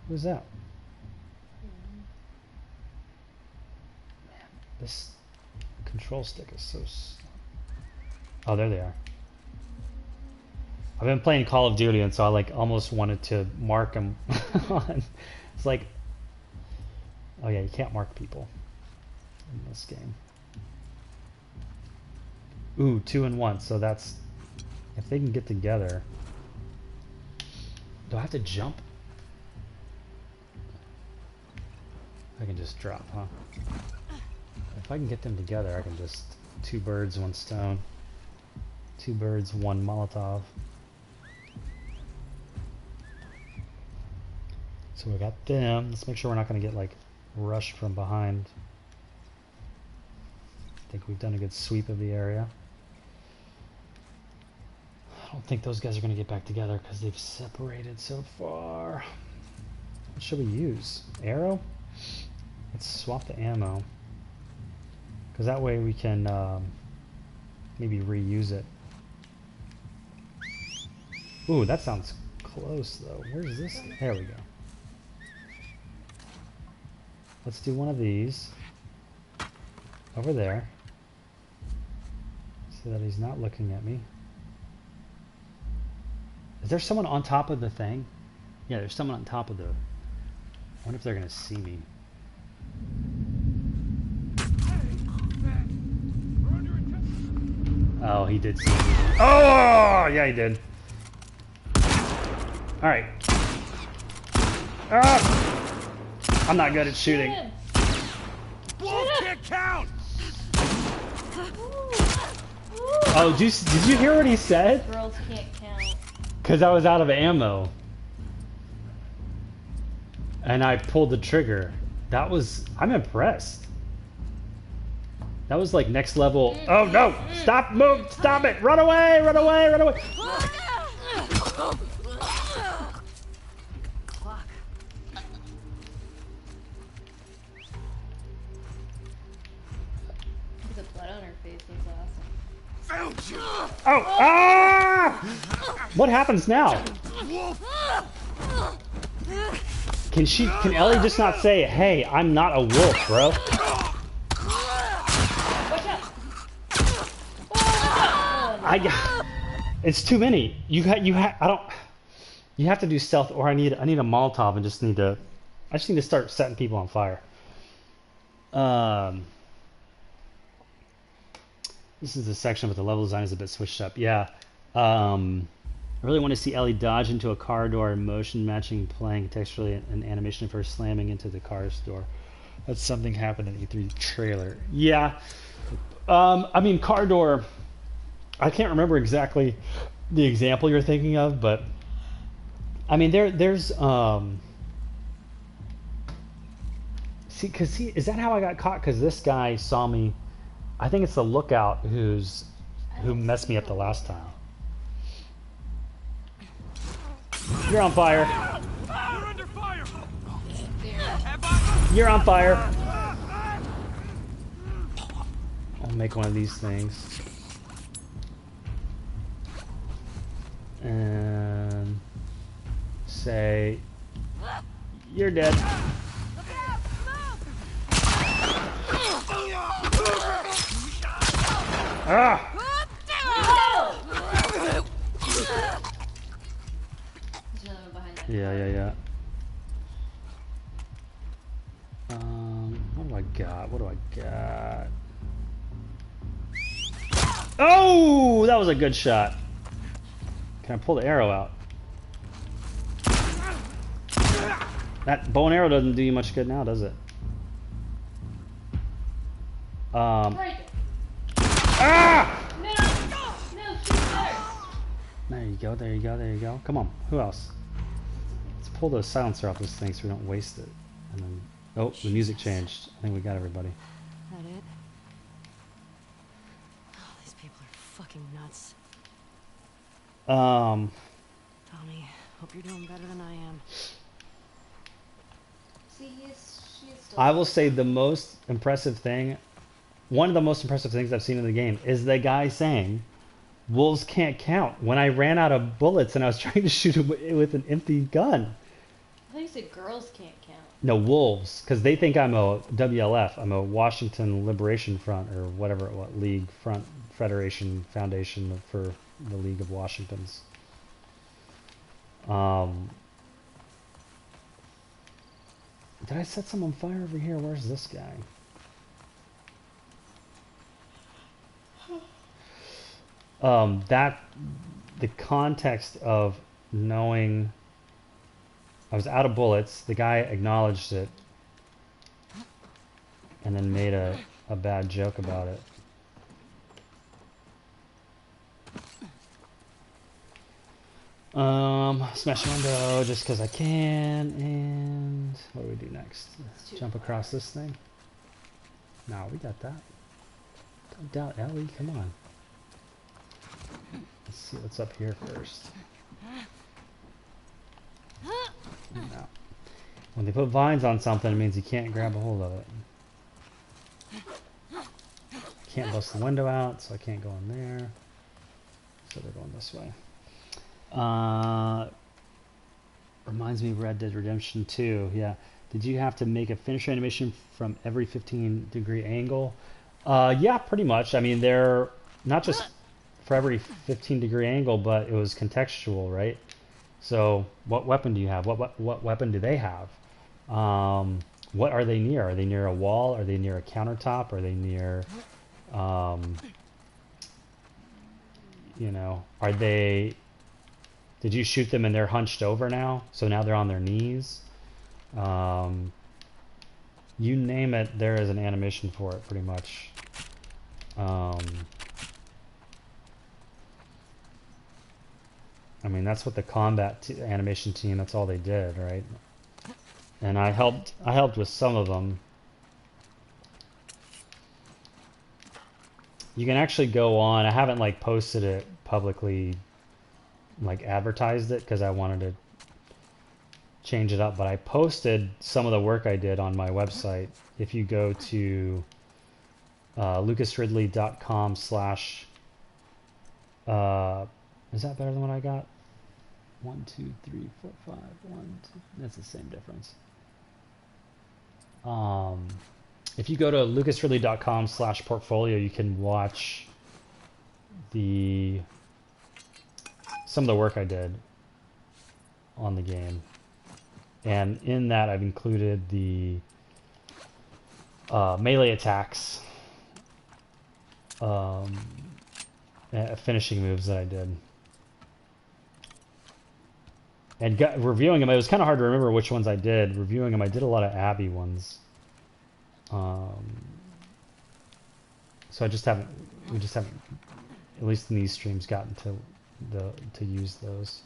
What was that? Man, this control stick is so oh, there they are. I've been playing Call of Duty, and so I like almost wanted to mark them on. It's like, oh yeah, you can't mark people in this game. Ooh, 2 and 1. So that's, if they can get together. Do I have to jump? I can just drop, huh? If I can get them together, I can just 2 birds, 1 stone. 2 birds, 1 Molotov. So we got them. Let's make sure we're not going to get like rushed from behind. I think we've done a good sweep of the area. I don't think those guys are going to get back together because they've separated so far. What should we use? Arrow? Let's swap the ammo. Because that way we can maybe reuse it. Ooh, that sounds close though. Where's this? There we go. Let's do one of these. Over there. So that he's not looking at me. Is there someone on top of the thing? Yeah, there's someone on top of the... I wonder if they're going to see me. Oh, he did see me. Oh, yeah, he did. Alright. Ah! I'm not good at shooting. Wolf can't count! Oh, did you hear what he said? Girls can't count. Because I was out of ammo. And I pulled the trigger. That was... I'm impressed. That was like next level. Oh no! Stop! Move! Stop it! Run away! Run away! Run away! The blood on her face was awesome. Found you! Oh! Ah! What happens now? Can Ellie just not say, "Hey, I'm not a wolf, bro"? Watch out! Oh, watch out! It's too many. I don't. You have to do stealth, or I need a Molotov and I just need to start setting people on fire. This is a section, but the level design is a bit switched up. Yeah. I really want to see Ellie dodge into a car door, motion matching, playing texturally, an animation of her slamming into the car's door. That's something happened in the E3 trailer. Yeah. I mean, car door. I can't remember exactly the example you're thinking of, but I mean, there's see, is that how I got caught? Because this guy saw me. I think it's the lookout who messed me up the last time. You're on fire. You're under fire. You're on fire. I'll make one of these things. And say, you're dead. Ah! Yeah. What do I got? Oh, that was a good shot. Can I pull the arrow out? That bow and arrow doesn't do you much good now, does it? Right Ah! there. No, shoot there. There you go. Come on, who else? Let's pull the silencer off this thing so we don't waste it. And then, oh, the music changed. I think we got everybody. That it? Oh, these people are fucking nuts. Tommy, hope you're doing better than I am. See, she is still. I will say the most impressive thing, one of the most impressive things I've seen in the game is the guy saying, "Wolves can't count." When I ran out of bullets and I was trying to shoot him with an empty gun. I thought you said girls can't count. No, wolves, because they think I'm a WLF. I'm a Washington Liberation Front or whatever, League Front Federation Foundation for the League of Washingtons. Did I set someone on fire over here? Where's this guy? The context of knowing I was out of bullets, the guy acknowledged it and then made a bad joke about it. Smash a window just because I can, and what do we do next? Jump across this thing? No, we got that. Don't doubt Ellie, come on. Let's see what's up here first. No. When they put vines on something, it means you can't grab a hold of it. I can't bust the window out, so I can't go in there. So they're going this way. Reminds me of Red Dead Redemption 2. Yeah. Did you have to make a finish animation from every 15-degree angle? Yeah, pretty much. I mean, they're not just for every 15-degree angle, but it was contextual, right? So, what weapon do you have? What weapon do they have? What are they near? Are they near a wall? Are they near a countertop? Are they near, you know, are they? Did you shoot them and they're hunched over now? So now they're on their knees. You name it, there is an animation for it, pretty much. I mean, that's what the combat animation team, that's all they did, right? And I helped with some of them. You can actually go on, I haven't like posted it publicly, like advertised it, because I wanted to change it up, but I posted some of the work I did on my website. If you go to lucasridley.com/ is that better than what I got? 1, 2, 3, 4, 5, 1, 2. That's the same difference. If you go to lucasridley.com/portfolio, you can watch some of the work I did on the game, and in that I've included the melee attacks, finishing moves that I did. And reviewing them, it was kind of hard to remember which ones I did. Reviewing them, I did a lot of Abby ones. So we just haven't, at least in these streams, gotten to use those.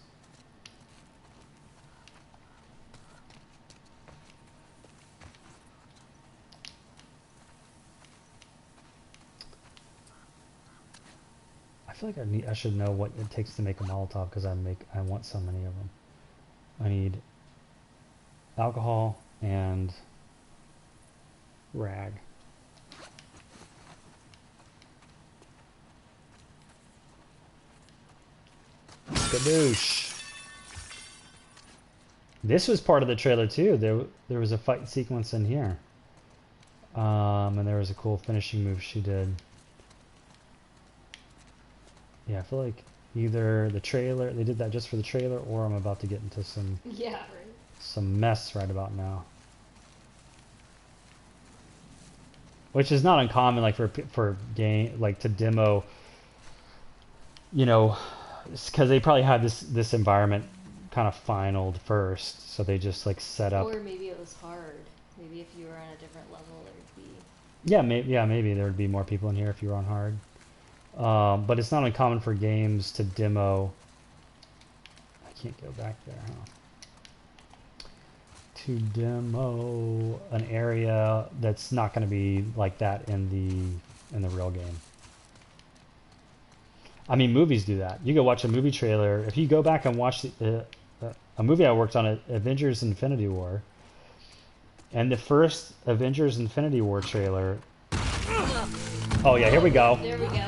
I feel like I should know what it takes to make a Molotov because I want so many of them. I need alcohol and rag. Skadoosh. This was part of the trailer too. There was a fight sequence in here. And there was a cool finishing move she did. Yeah, I feel like either the trailer, they did that just for the trailer, or I'm about to get into some some mess right about now. Which is not uncommon, like for game, like to demo, you know, because they probably had this environment kind of finaled first, so they just like set up. Or maybe it was hard. Maybe if you were on a different level, there'd be. Yeah, maybe there would be more people in here if you were on hard. But it's not uncommon for games to demo. I can't go back there, huh? To demo an area that's not going to be like that in the real game. I mean, movies do that. You go watch a movie trailer. If you go back and watch a movie I worked on, Avengers: Infinity War, and the first Avengers: Infinity War trailer. Oh yeah, here we go. There we go.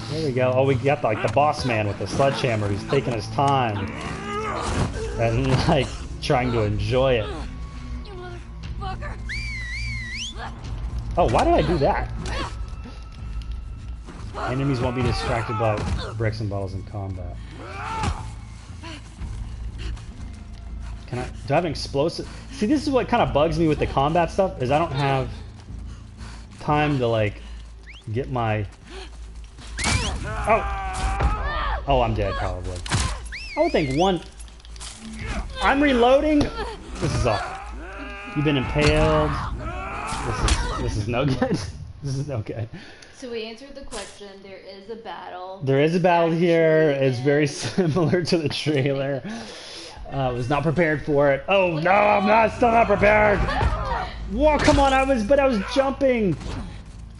There we go. Oh, we got like the boss man with the sledgehammer who's taking his time and like trying to enjoy it. You motherfucker! Oh, why did I do that? Enemies won't be distracted by bricks and bottles in combat. Do I have an explosive? See, this is what kind of bugs me with the combat stuff, is I don't have time to like get my... Oh, I'm dead probably. I would think one... I'm reloading? This is off. You've been impaled. This is no good. This is no good. So we answered the question. There is a battle. There is a battle here. It's very similar to the trailer. I was not prepared for it. Oh no, I'm still not prepared. Whoa, come on, I was jumping.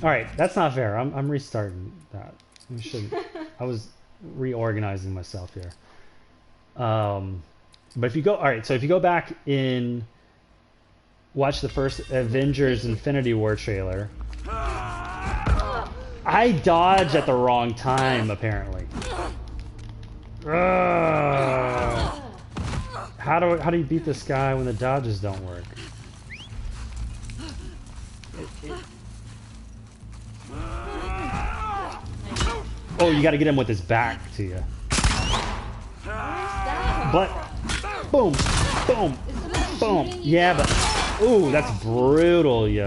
All right, that's not fair. I'm restarting that. I was reorganizing myself here. But if you go, all right, so if you go back in, watch the first Avengers Infinity War trailer. I dodged at the wrong time, apparently. How do you beat this guy when the dodges don't work? Oh, you got to get him with his back to you. But boom, boom, boom. Yeah, but ooh, that's brutal, yo.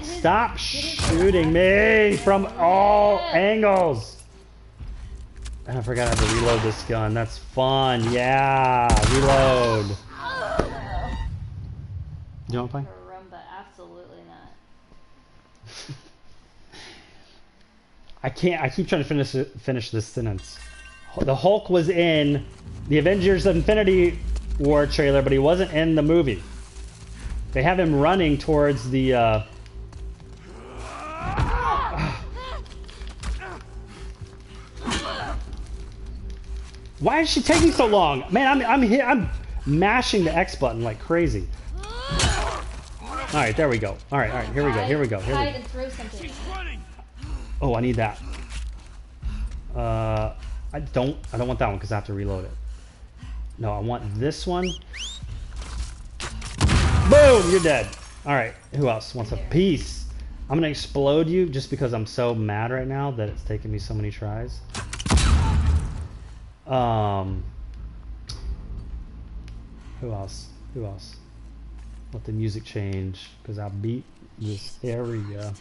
Stop shooting me from all angles. And I forgot I have to reload this gun. That's fun. Yeah, reload. You want to play? Rumba, absolutely not. I can't. I keep trying to finish this sentence. The Hulk was in the Avengers Infinity War trailer, but he wasn't in the movie. They have him running towards the. Why is she taking so long? Man, I'm mashing the X button like crazy. All right, there we go. All right, here we go. Hide and throw something. Oh, I need that. I don't want that one because I have to reload it. No, I want this one. Boom, you're dead. All right, who else wants a piece? I'm gonna explode you just because I'm so mad right now that it's taken me so many tries. Um, who else? Who else? Let the music change because I beat this area.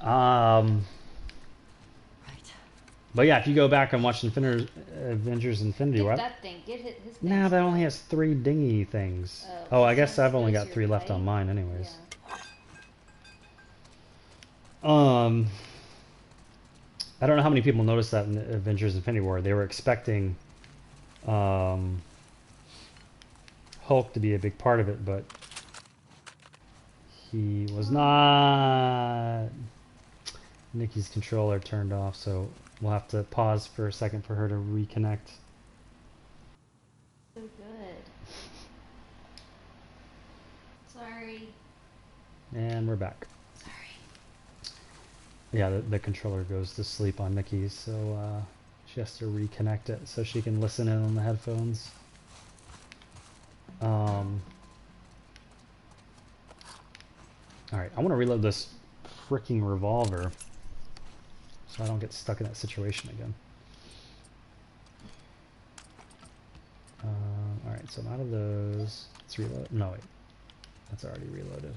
Right. But yeah, if you go back and watch Avengers Infinity Get War, that thing. Get his thing. nah, that only has 3 dingy things. Oh, Oh, I guess I've only those got your 3 left on light? mine, anyways. Yeah. I don't know how many people noticed that in Avengers Infinity War. They were expecting Hulk to be a big part of it, but he was not. Nikki's controller turned off, so we'll have to pause for a second for her to reconnect. So good. Sorry. And we're back. Sorry. Yeah, the controller goes to sleep on Nikki, so she has to reconnect it so she can listen in on the headphones. Alright, I want to reload this freaking revolver so I don't get stuck in that situation again. Alright, so I'm out of those. Let's reload. No, wait. That's already reloaded.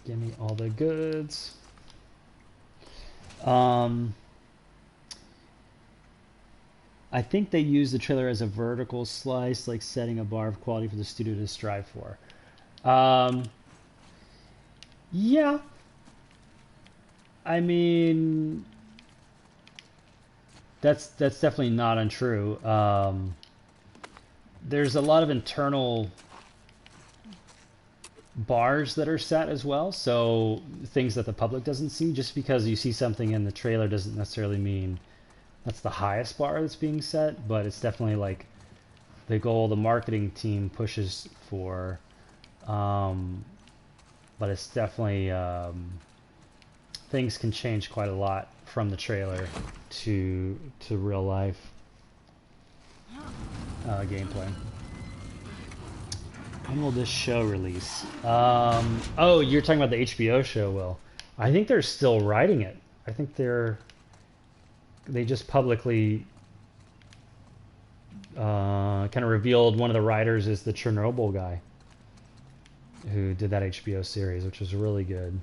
Give me all the goods. I think they use the trailer as a vertical slice, like setting a bar of quality for the studio to strive for. Yeah. I mean, that's definitely not untrue. There's a lot of internal bars that are set as well, so things that the public doesn't see. Just because you see something in the trailer doesn't necessarily mean that's the highest bar that's being set, but it's definitely like the goal the marketing team pushes for. But it's definitely things can change quite a lot from the trailer to real life gameplay. When will this show release? Oh, you're talking about the HBO show, Will. I think they're still writing it. I think they just publicly kind of revealed one of the writers is the Chernobyl guy who did that HBO series, which was really good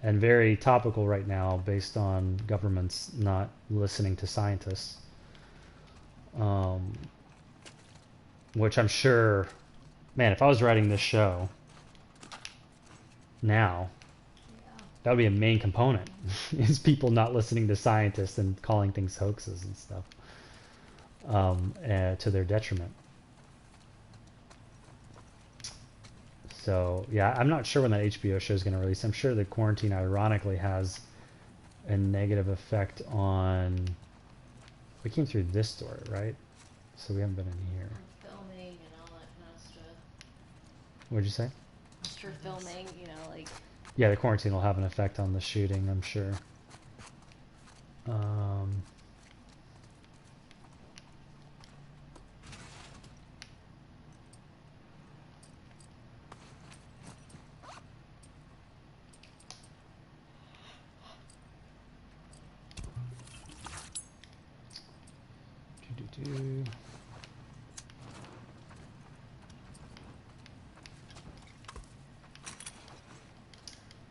and very topical right now based on governments not listening to scientists. Which I'm sure, man, if I was writing this show now, that would be a main component is people not listening to scientists and calling things hoaxes and stuff to their detriment. So yeah, I'm not sure when that HBO show is going to release. I'm sure the quarantine ironically has a negative effect on. We came through this door, right? So we haven't been in here. Filming and all that kind of stuff. What'd you say? For filming, you know, like. Yeah, the quarantine will have an effect on the shooting, I'm sure.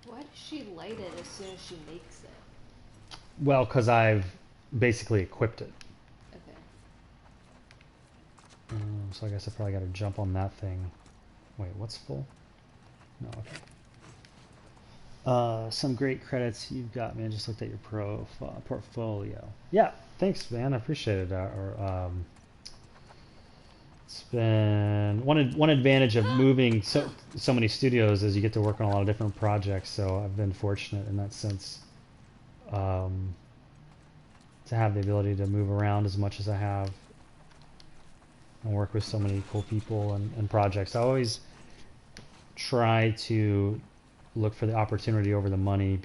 Why does she light it as soon as she makes it? Well, because I've basically equipped it. Okay. So I guess I probably got to jump on that thing. Wait, what's full? No, okay. Some great credits you've got, man. Just looked at your portfolio. Yeah, thanks, man. I appreciate it. It's been one advantage of moving so many studios is you get to work on a lot of different projects. So I've been fortunate in that sense to have the ability to move around as much as I have and work with so many cool people and projects. I always try to look for the opportunity over the money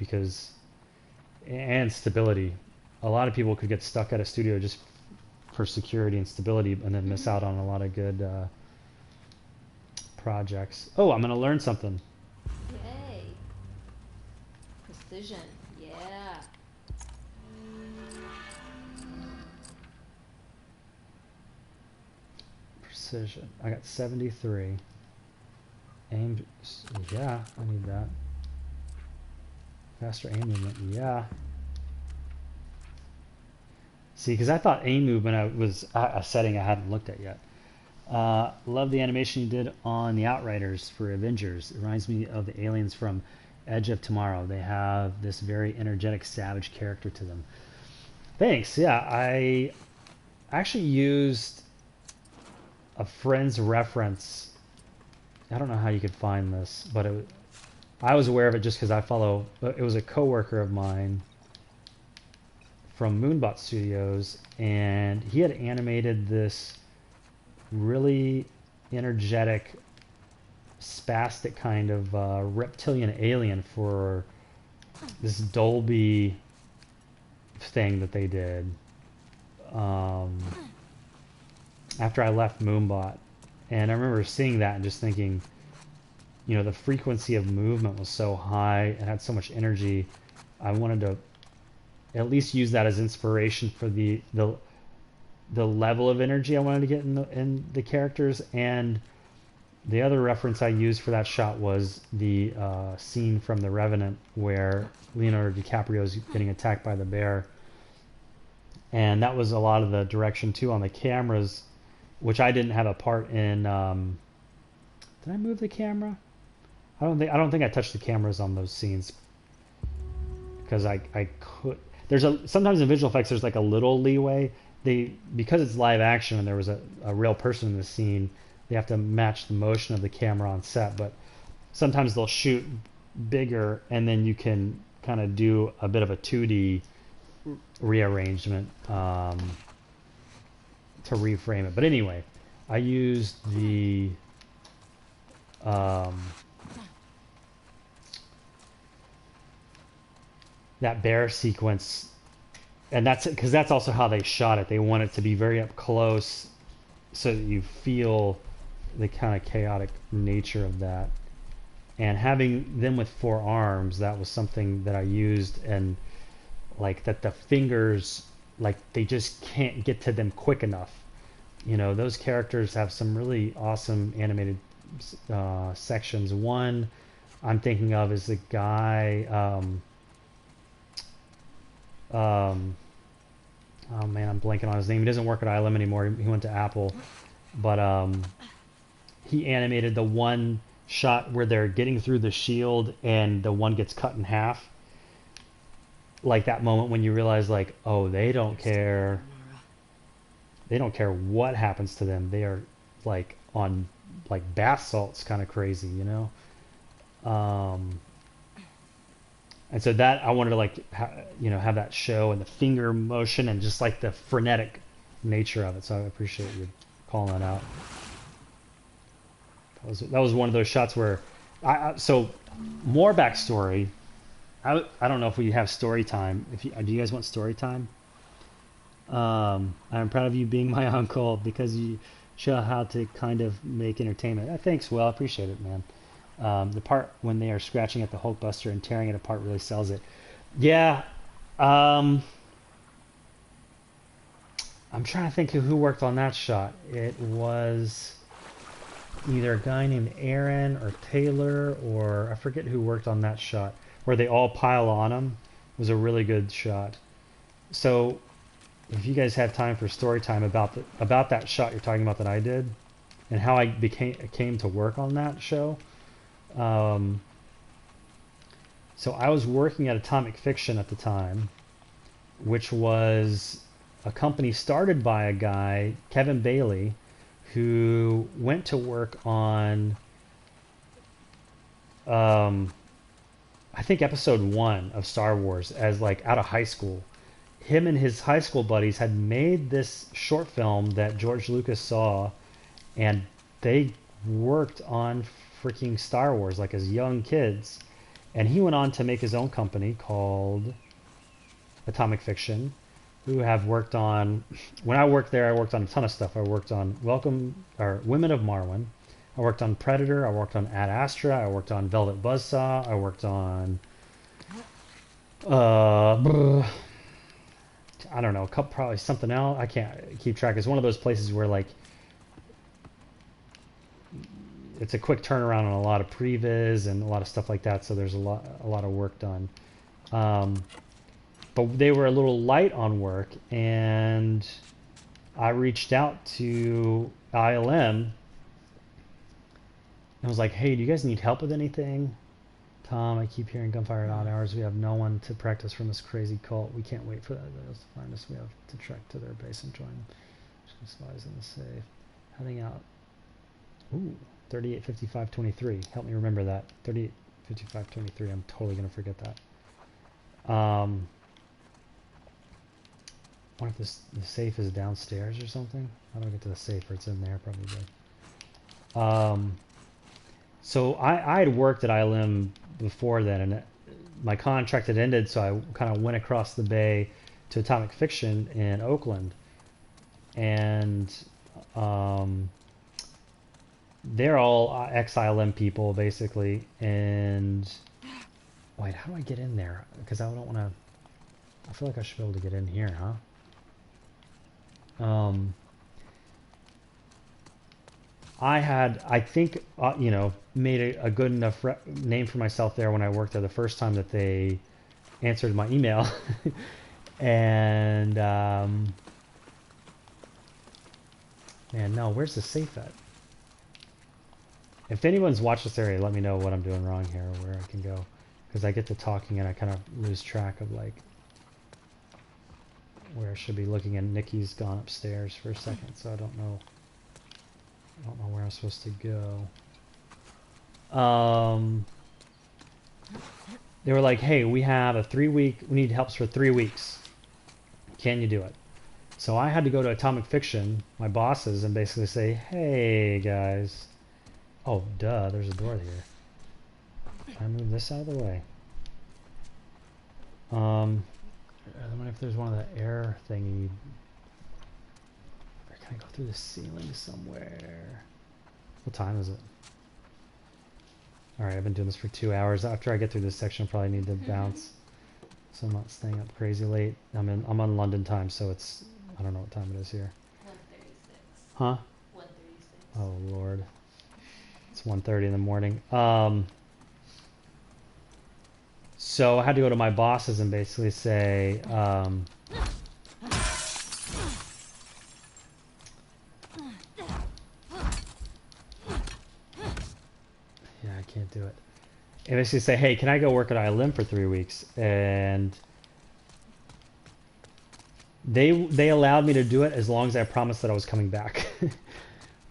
and stability. A lot of people could get stuck at a studio just for security and stability and then miss out on a lot of good projects. Oh, I'm gonna learn something. Yay. Precision. Yeah. Precision. I got 73. Aim. Yeah, I need that. Faster aim movement. Yeah. See, because I thought aim movement was a setting I hadn't looked at yet. Love the animation you did on the Outriders for Avengers. It reminds me of the aliens from Edge of Tomorrow. They have this very energetic, savage character to them. Thanks. Yeah, I actually used a friend's reference. I don't know how you could find this, but I was aware of it just because I follow. It was a coworker of mine from Moonbot Studios, and he had animated this really energetic, spastic kind of reptilian alien for this Dolby thing that they did after I left Moonbot. And I remember seeing that and just thinking, you know, the frequency of movement was so high and had so much energy. I wanted to at least use that as inspiration for the level of energy I wanted to get in the characters. And the other reference I used for that shot was the scene from The Revenant where Leonardo Dicaprio is getting attacked by the bear. And that was a lot of the direction too on the cameras, which I didn't have a part in. Did I move the camera? I don't think I touched the cameras on those scenes because I could. Sometimes in visual effects there's like a little leeway. Because it's live action and there was a real person in the scene, they have to match the motion of the camera on set. But sometimes they'll shoot bigger and then you can kind of do a bit of a 2D rearrangement to reframe it. But anyway, I used the that bear sequence, and that's because that's also how they shot it. They want it to be very up close so that you feel the kind of chaotic nature of that. And having them with 4 arms, that was something that I used, and like that the fingers, like they just can't get to them quick enough. You know, those characters have some really awesome animated sections. One I'm thinking of is the guy oh man, I'm blanking on his name. He doesn't work at ILM anymore. He went to Apple. But he animated the one shot where they're getting through the shield and the one gets cut in half. Like that moment when you realize, like, oh, they don't care. They don't care what happens to them. They are like on like bath salts, kind of crazy, you know. And so that I wanted to like have that show and the finger motion and just like the frenetic nature of it. So I appreciate you calling that out. That was one of those shots where so more backstory. I don't know if we have story time. Do you guys want story time? I'm proud of you being my uncle because you show how to kind of make entertainment. Thanks, Will. I appreciate it, man. The part when they are scratching at the Hulkbuster and tearing it apart really sells it. Yeah. I'm trying to think of who worked on that shot. It was either a guy named Aaron or Taylor, or I forget who worked on that shot where they all pile on him. It was a really good shot. So if you guys have time for story time about that shot you're talking about that I did and how I came to work on that show. So I was working at Atomic Fiction at the time, which was a company started by a guy, Kevin Bailey, who went to work on I think episode 1 of Star Wars as like out of high school. Him and his high school buddies had made this short film that George Lucas saw, and they worked on freaking Star Wars like as young kids. And he went on to make his own company called Atomic Fiction, who have worked on, when I worked there, I worked on a ton of stuff. I worked on Women of Marwen, I worked on Predator. I worked on Ad Astra. I worked on Velvet Buzzsaw. I worked on brr, I don't know, probably something else. I can't keep track. It's one of those places where like it's a quick turnaround on a lot of previs and a lot of stuff like that. So there's a lot of work done. But they were a little light on work, and I reached out to ILM. I was like, hey, do you guys need help with anything? Tom, I keep hearing gunfire at odd hours. We have no one to practice from this crazy cult. We can't wait for that to find us. We have to trek to their base and join spies in the safe. Heading out. Ooh, 385523. Help me remember that. 385523. I'm totally going to forget that. I wonder if the safe is downstairs or something. How do I get to the safe? Or it's in there probably. So I had worked at ILM before then, and my contract had ended, so I kind of went across the bay to Atomic Fiction in Oakland, and they're all ex-ILM people basically. And wait, how do I get in there? Because I don't want to. I feel like I should be able to get in here, huh? I had, I think, made a good enough name for myself there when I worked there the first time that they answered my email. And, man, no, where's the safe at? If anyone's watched this area, let me know what I'm doing wrong here or where I can go. Because I get to talking and I kind of lose track of, like, where I should be looking. And Nikki's gone upstairs for a second, so I don't know where I'm supposed to go. They were like, hey, we have a 3-week, we need helps for 3 weeks. Can you do it? So I had to go to Atomic Fiction, my bosses, and basically say, hey, guys. Oh, duh, there's a door here. Can I move this out of the way? I wonder if there's one of the air thingy. Or can I go through the ceiling somewhere? What time is it? Alright, I've been doing this for 2 hours. After I get through this section, I'll probably need to bounce. So I'm not staying up crazy late. I'm on London time, so it's, I don't know what time it is here. 1:36. Huh? 1:36. Oh, Lord. It's 1:30 in the morning. So I had to go to my bosses and basically say, yeah, I can't do it. And basically say, hey, can I go work at ILM for 3 weeks? And they allowed me to do it as long as I promised that I was coming back.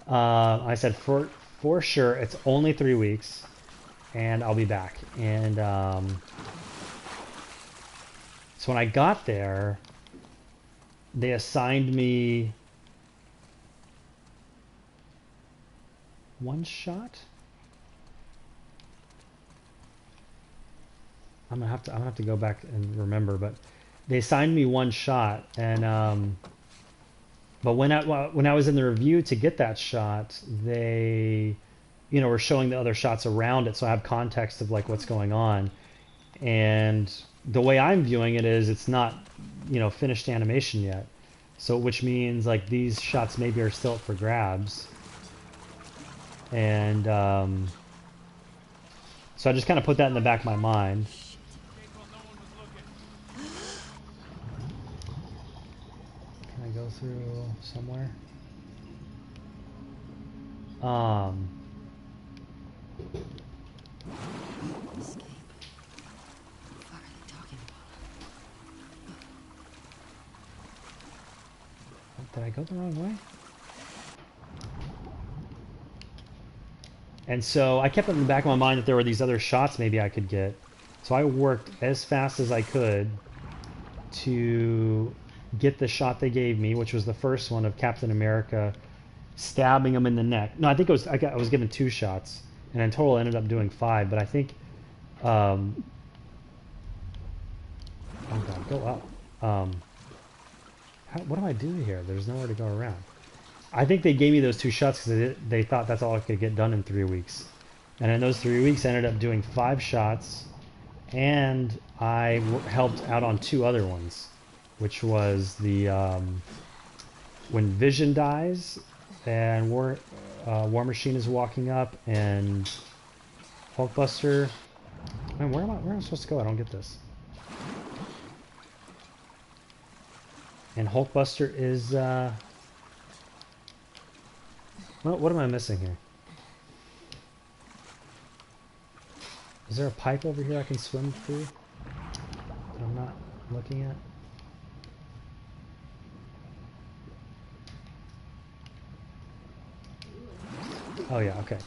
I said, for sure, it's only 3 weeks, and I'll be back. And so when I got there, they assigned me one shot. I'm gonna have to go back and remember, but they assigned me one shot, and but when I was in the review to get that shot, they, were showing the other shots around it, so I have context of like what's going on. And the way I'm viewing it is it's not, finished animation yet, so which means like these shots maybe are still up for grabs. And so I just kind of put that in the back of my mind. Can I go through somewhere? Escape. What are they talking about? Did I go the wrong way? And so I kept it in the back of my mind that there were these other shots maybe I could get. So I worked as fast as I could to get the shot they gave me, which was the first one of Captain America stabbing him in the neck. No, I think I was given 2 shots, and in total I ended up doing 5. But I think, oh God, go up. What do I do here? There's nowhere to go around. I think they gave me those 2 shots because they thought that's all I could get done in 3 weeks. And in those 3 weeks, I ended up doing 5 shots, and I helped out on 2 other ones, which was the when Vision dies, and War Machine is walking up, and Hulkbuster. Man, where am I supposed to go? I don't get this. And Hulkbuster is what am I missing here? Is there a pipe over here I can swim through that I'm not looking at? Oh yeah, okay.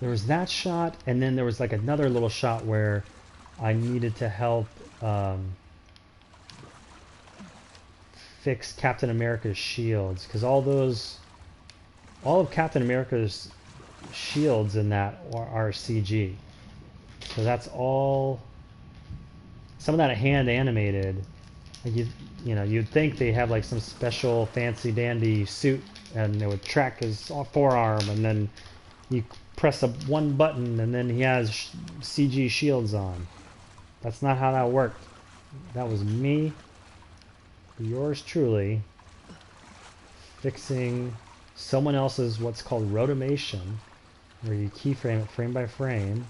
There was that shot, and then there was like another little shot where I needed to help fix Captain America's shields, because all of Captain America's shields in that are CG. So that's all. Some of that hand animated. Like you'd think they have like some special fancy dandy suit, and it would track his forearm, and then you press one button, and then he has CG shields on. That's not how that worked. That was me, yours truly, fixing someone else's what's called rotomation, where you keyframe it frame by frame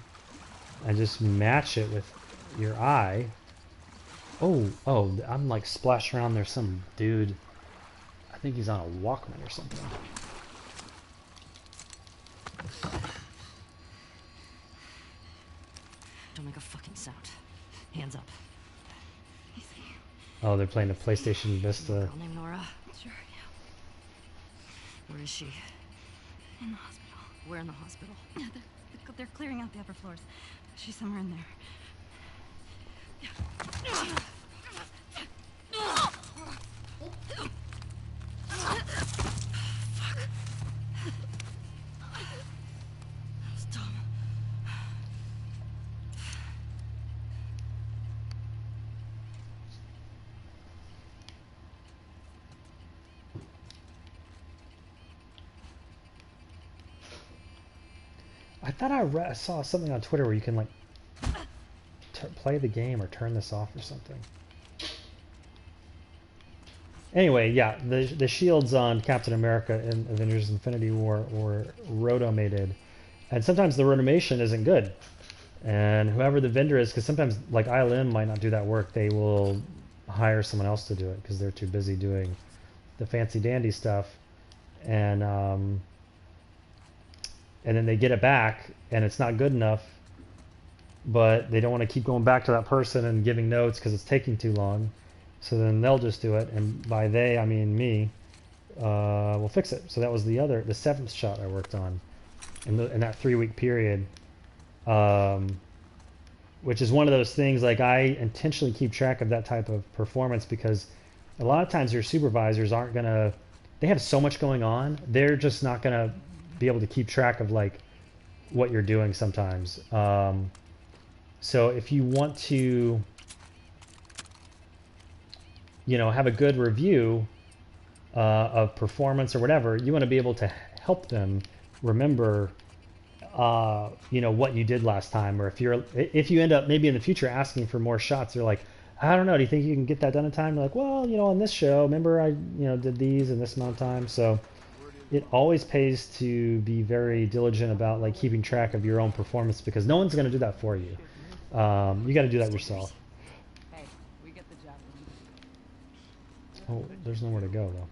and just match it with your eye. Oh, I'm like splashing around. There's some dude, I think he's on a Walkman or something. Don't make a fucking sound. Hands up. Oh, they're playing the PlayStation Vista. Girl named Nora. Sure, yeah. Where is she? In the hospital. Where in the hospital? Yeah, they're clearing out the upper floors. She's somewhere in there. That was dumb. I thought I saw something on Twitter where you can like play the game or turn this off or something. Anyway, yeah, the shields on Captain America in Avengers Infinity War were rotomated, and sometimes the rotomation isn't good. And whoever the vendor is, because sometimes like ILM might not do that work, they will hire someone else to do it because they're too busy doing the fancy dandy stuff, and then they get it back and it's not good enough, but they don't want to keep going back to that person and giving notes because it's taking too long. So then they'll just do it, and by they I mean me. We'll fix it. So that was the 7th shot I worked on in that 3-week period, which is one of those things. Like I intentionally keep track of that type of performance because a lot of times your supervisors aren't gonna. They have so much going on. They're just not gonna be able to keep track of like what you're doing sometimes. So if you want to, have a good review of performance or whatever, you want to be able to help them remember, what you did last time. Or if you end up maybe in the future asking for more shots, they're like, I don't know, do you think you can get that done in time? They're like, well, on this show, remember I, did these in this amount of time. So it always pays to be very diligent about like keeping track of your own performance, because no one's going to do that for you. You got to do that yourself. Hey, we get the job. Oh, there's nowhere to go though.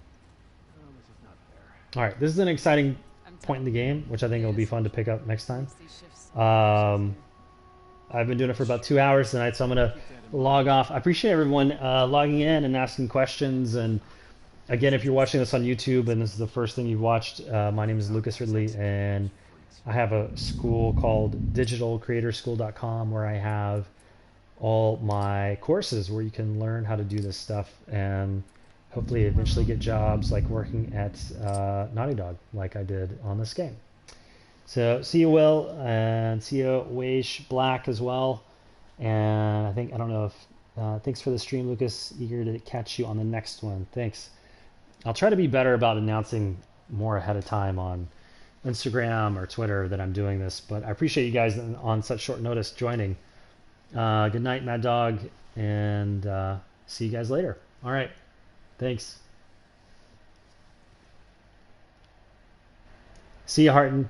All right, this is an exciting point in the game, which I think will be fun to pick up next time. I've been doing it for about 2 hours tonight, so I'm gonna log off. I appreciate everyone logging in and asking questions. And again, if you're watching this on YouTube and this is the first thing you've watched, my name is Lucas Ridley, and I have a school called digitalcreatorschool.com where I have all my courses where you can learn how to do this stuff and hopefully eventually get jobs like working at Naughty Dog like I did on this game. So see you, Will, and see you, Weish Black as well. And I don't know if Thanks for the stream, Lucas. Eager to catch you on the next one. Thanks. I'll try to be better about announcing more ahead of time on Instagram or Twitter that I'm doing this, but I appreciate you guys on such short notice joining. Good night, Mad Dog, and see you guys later. All right. Thanks. See you, Harton.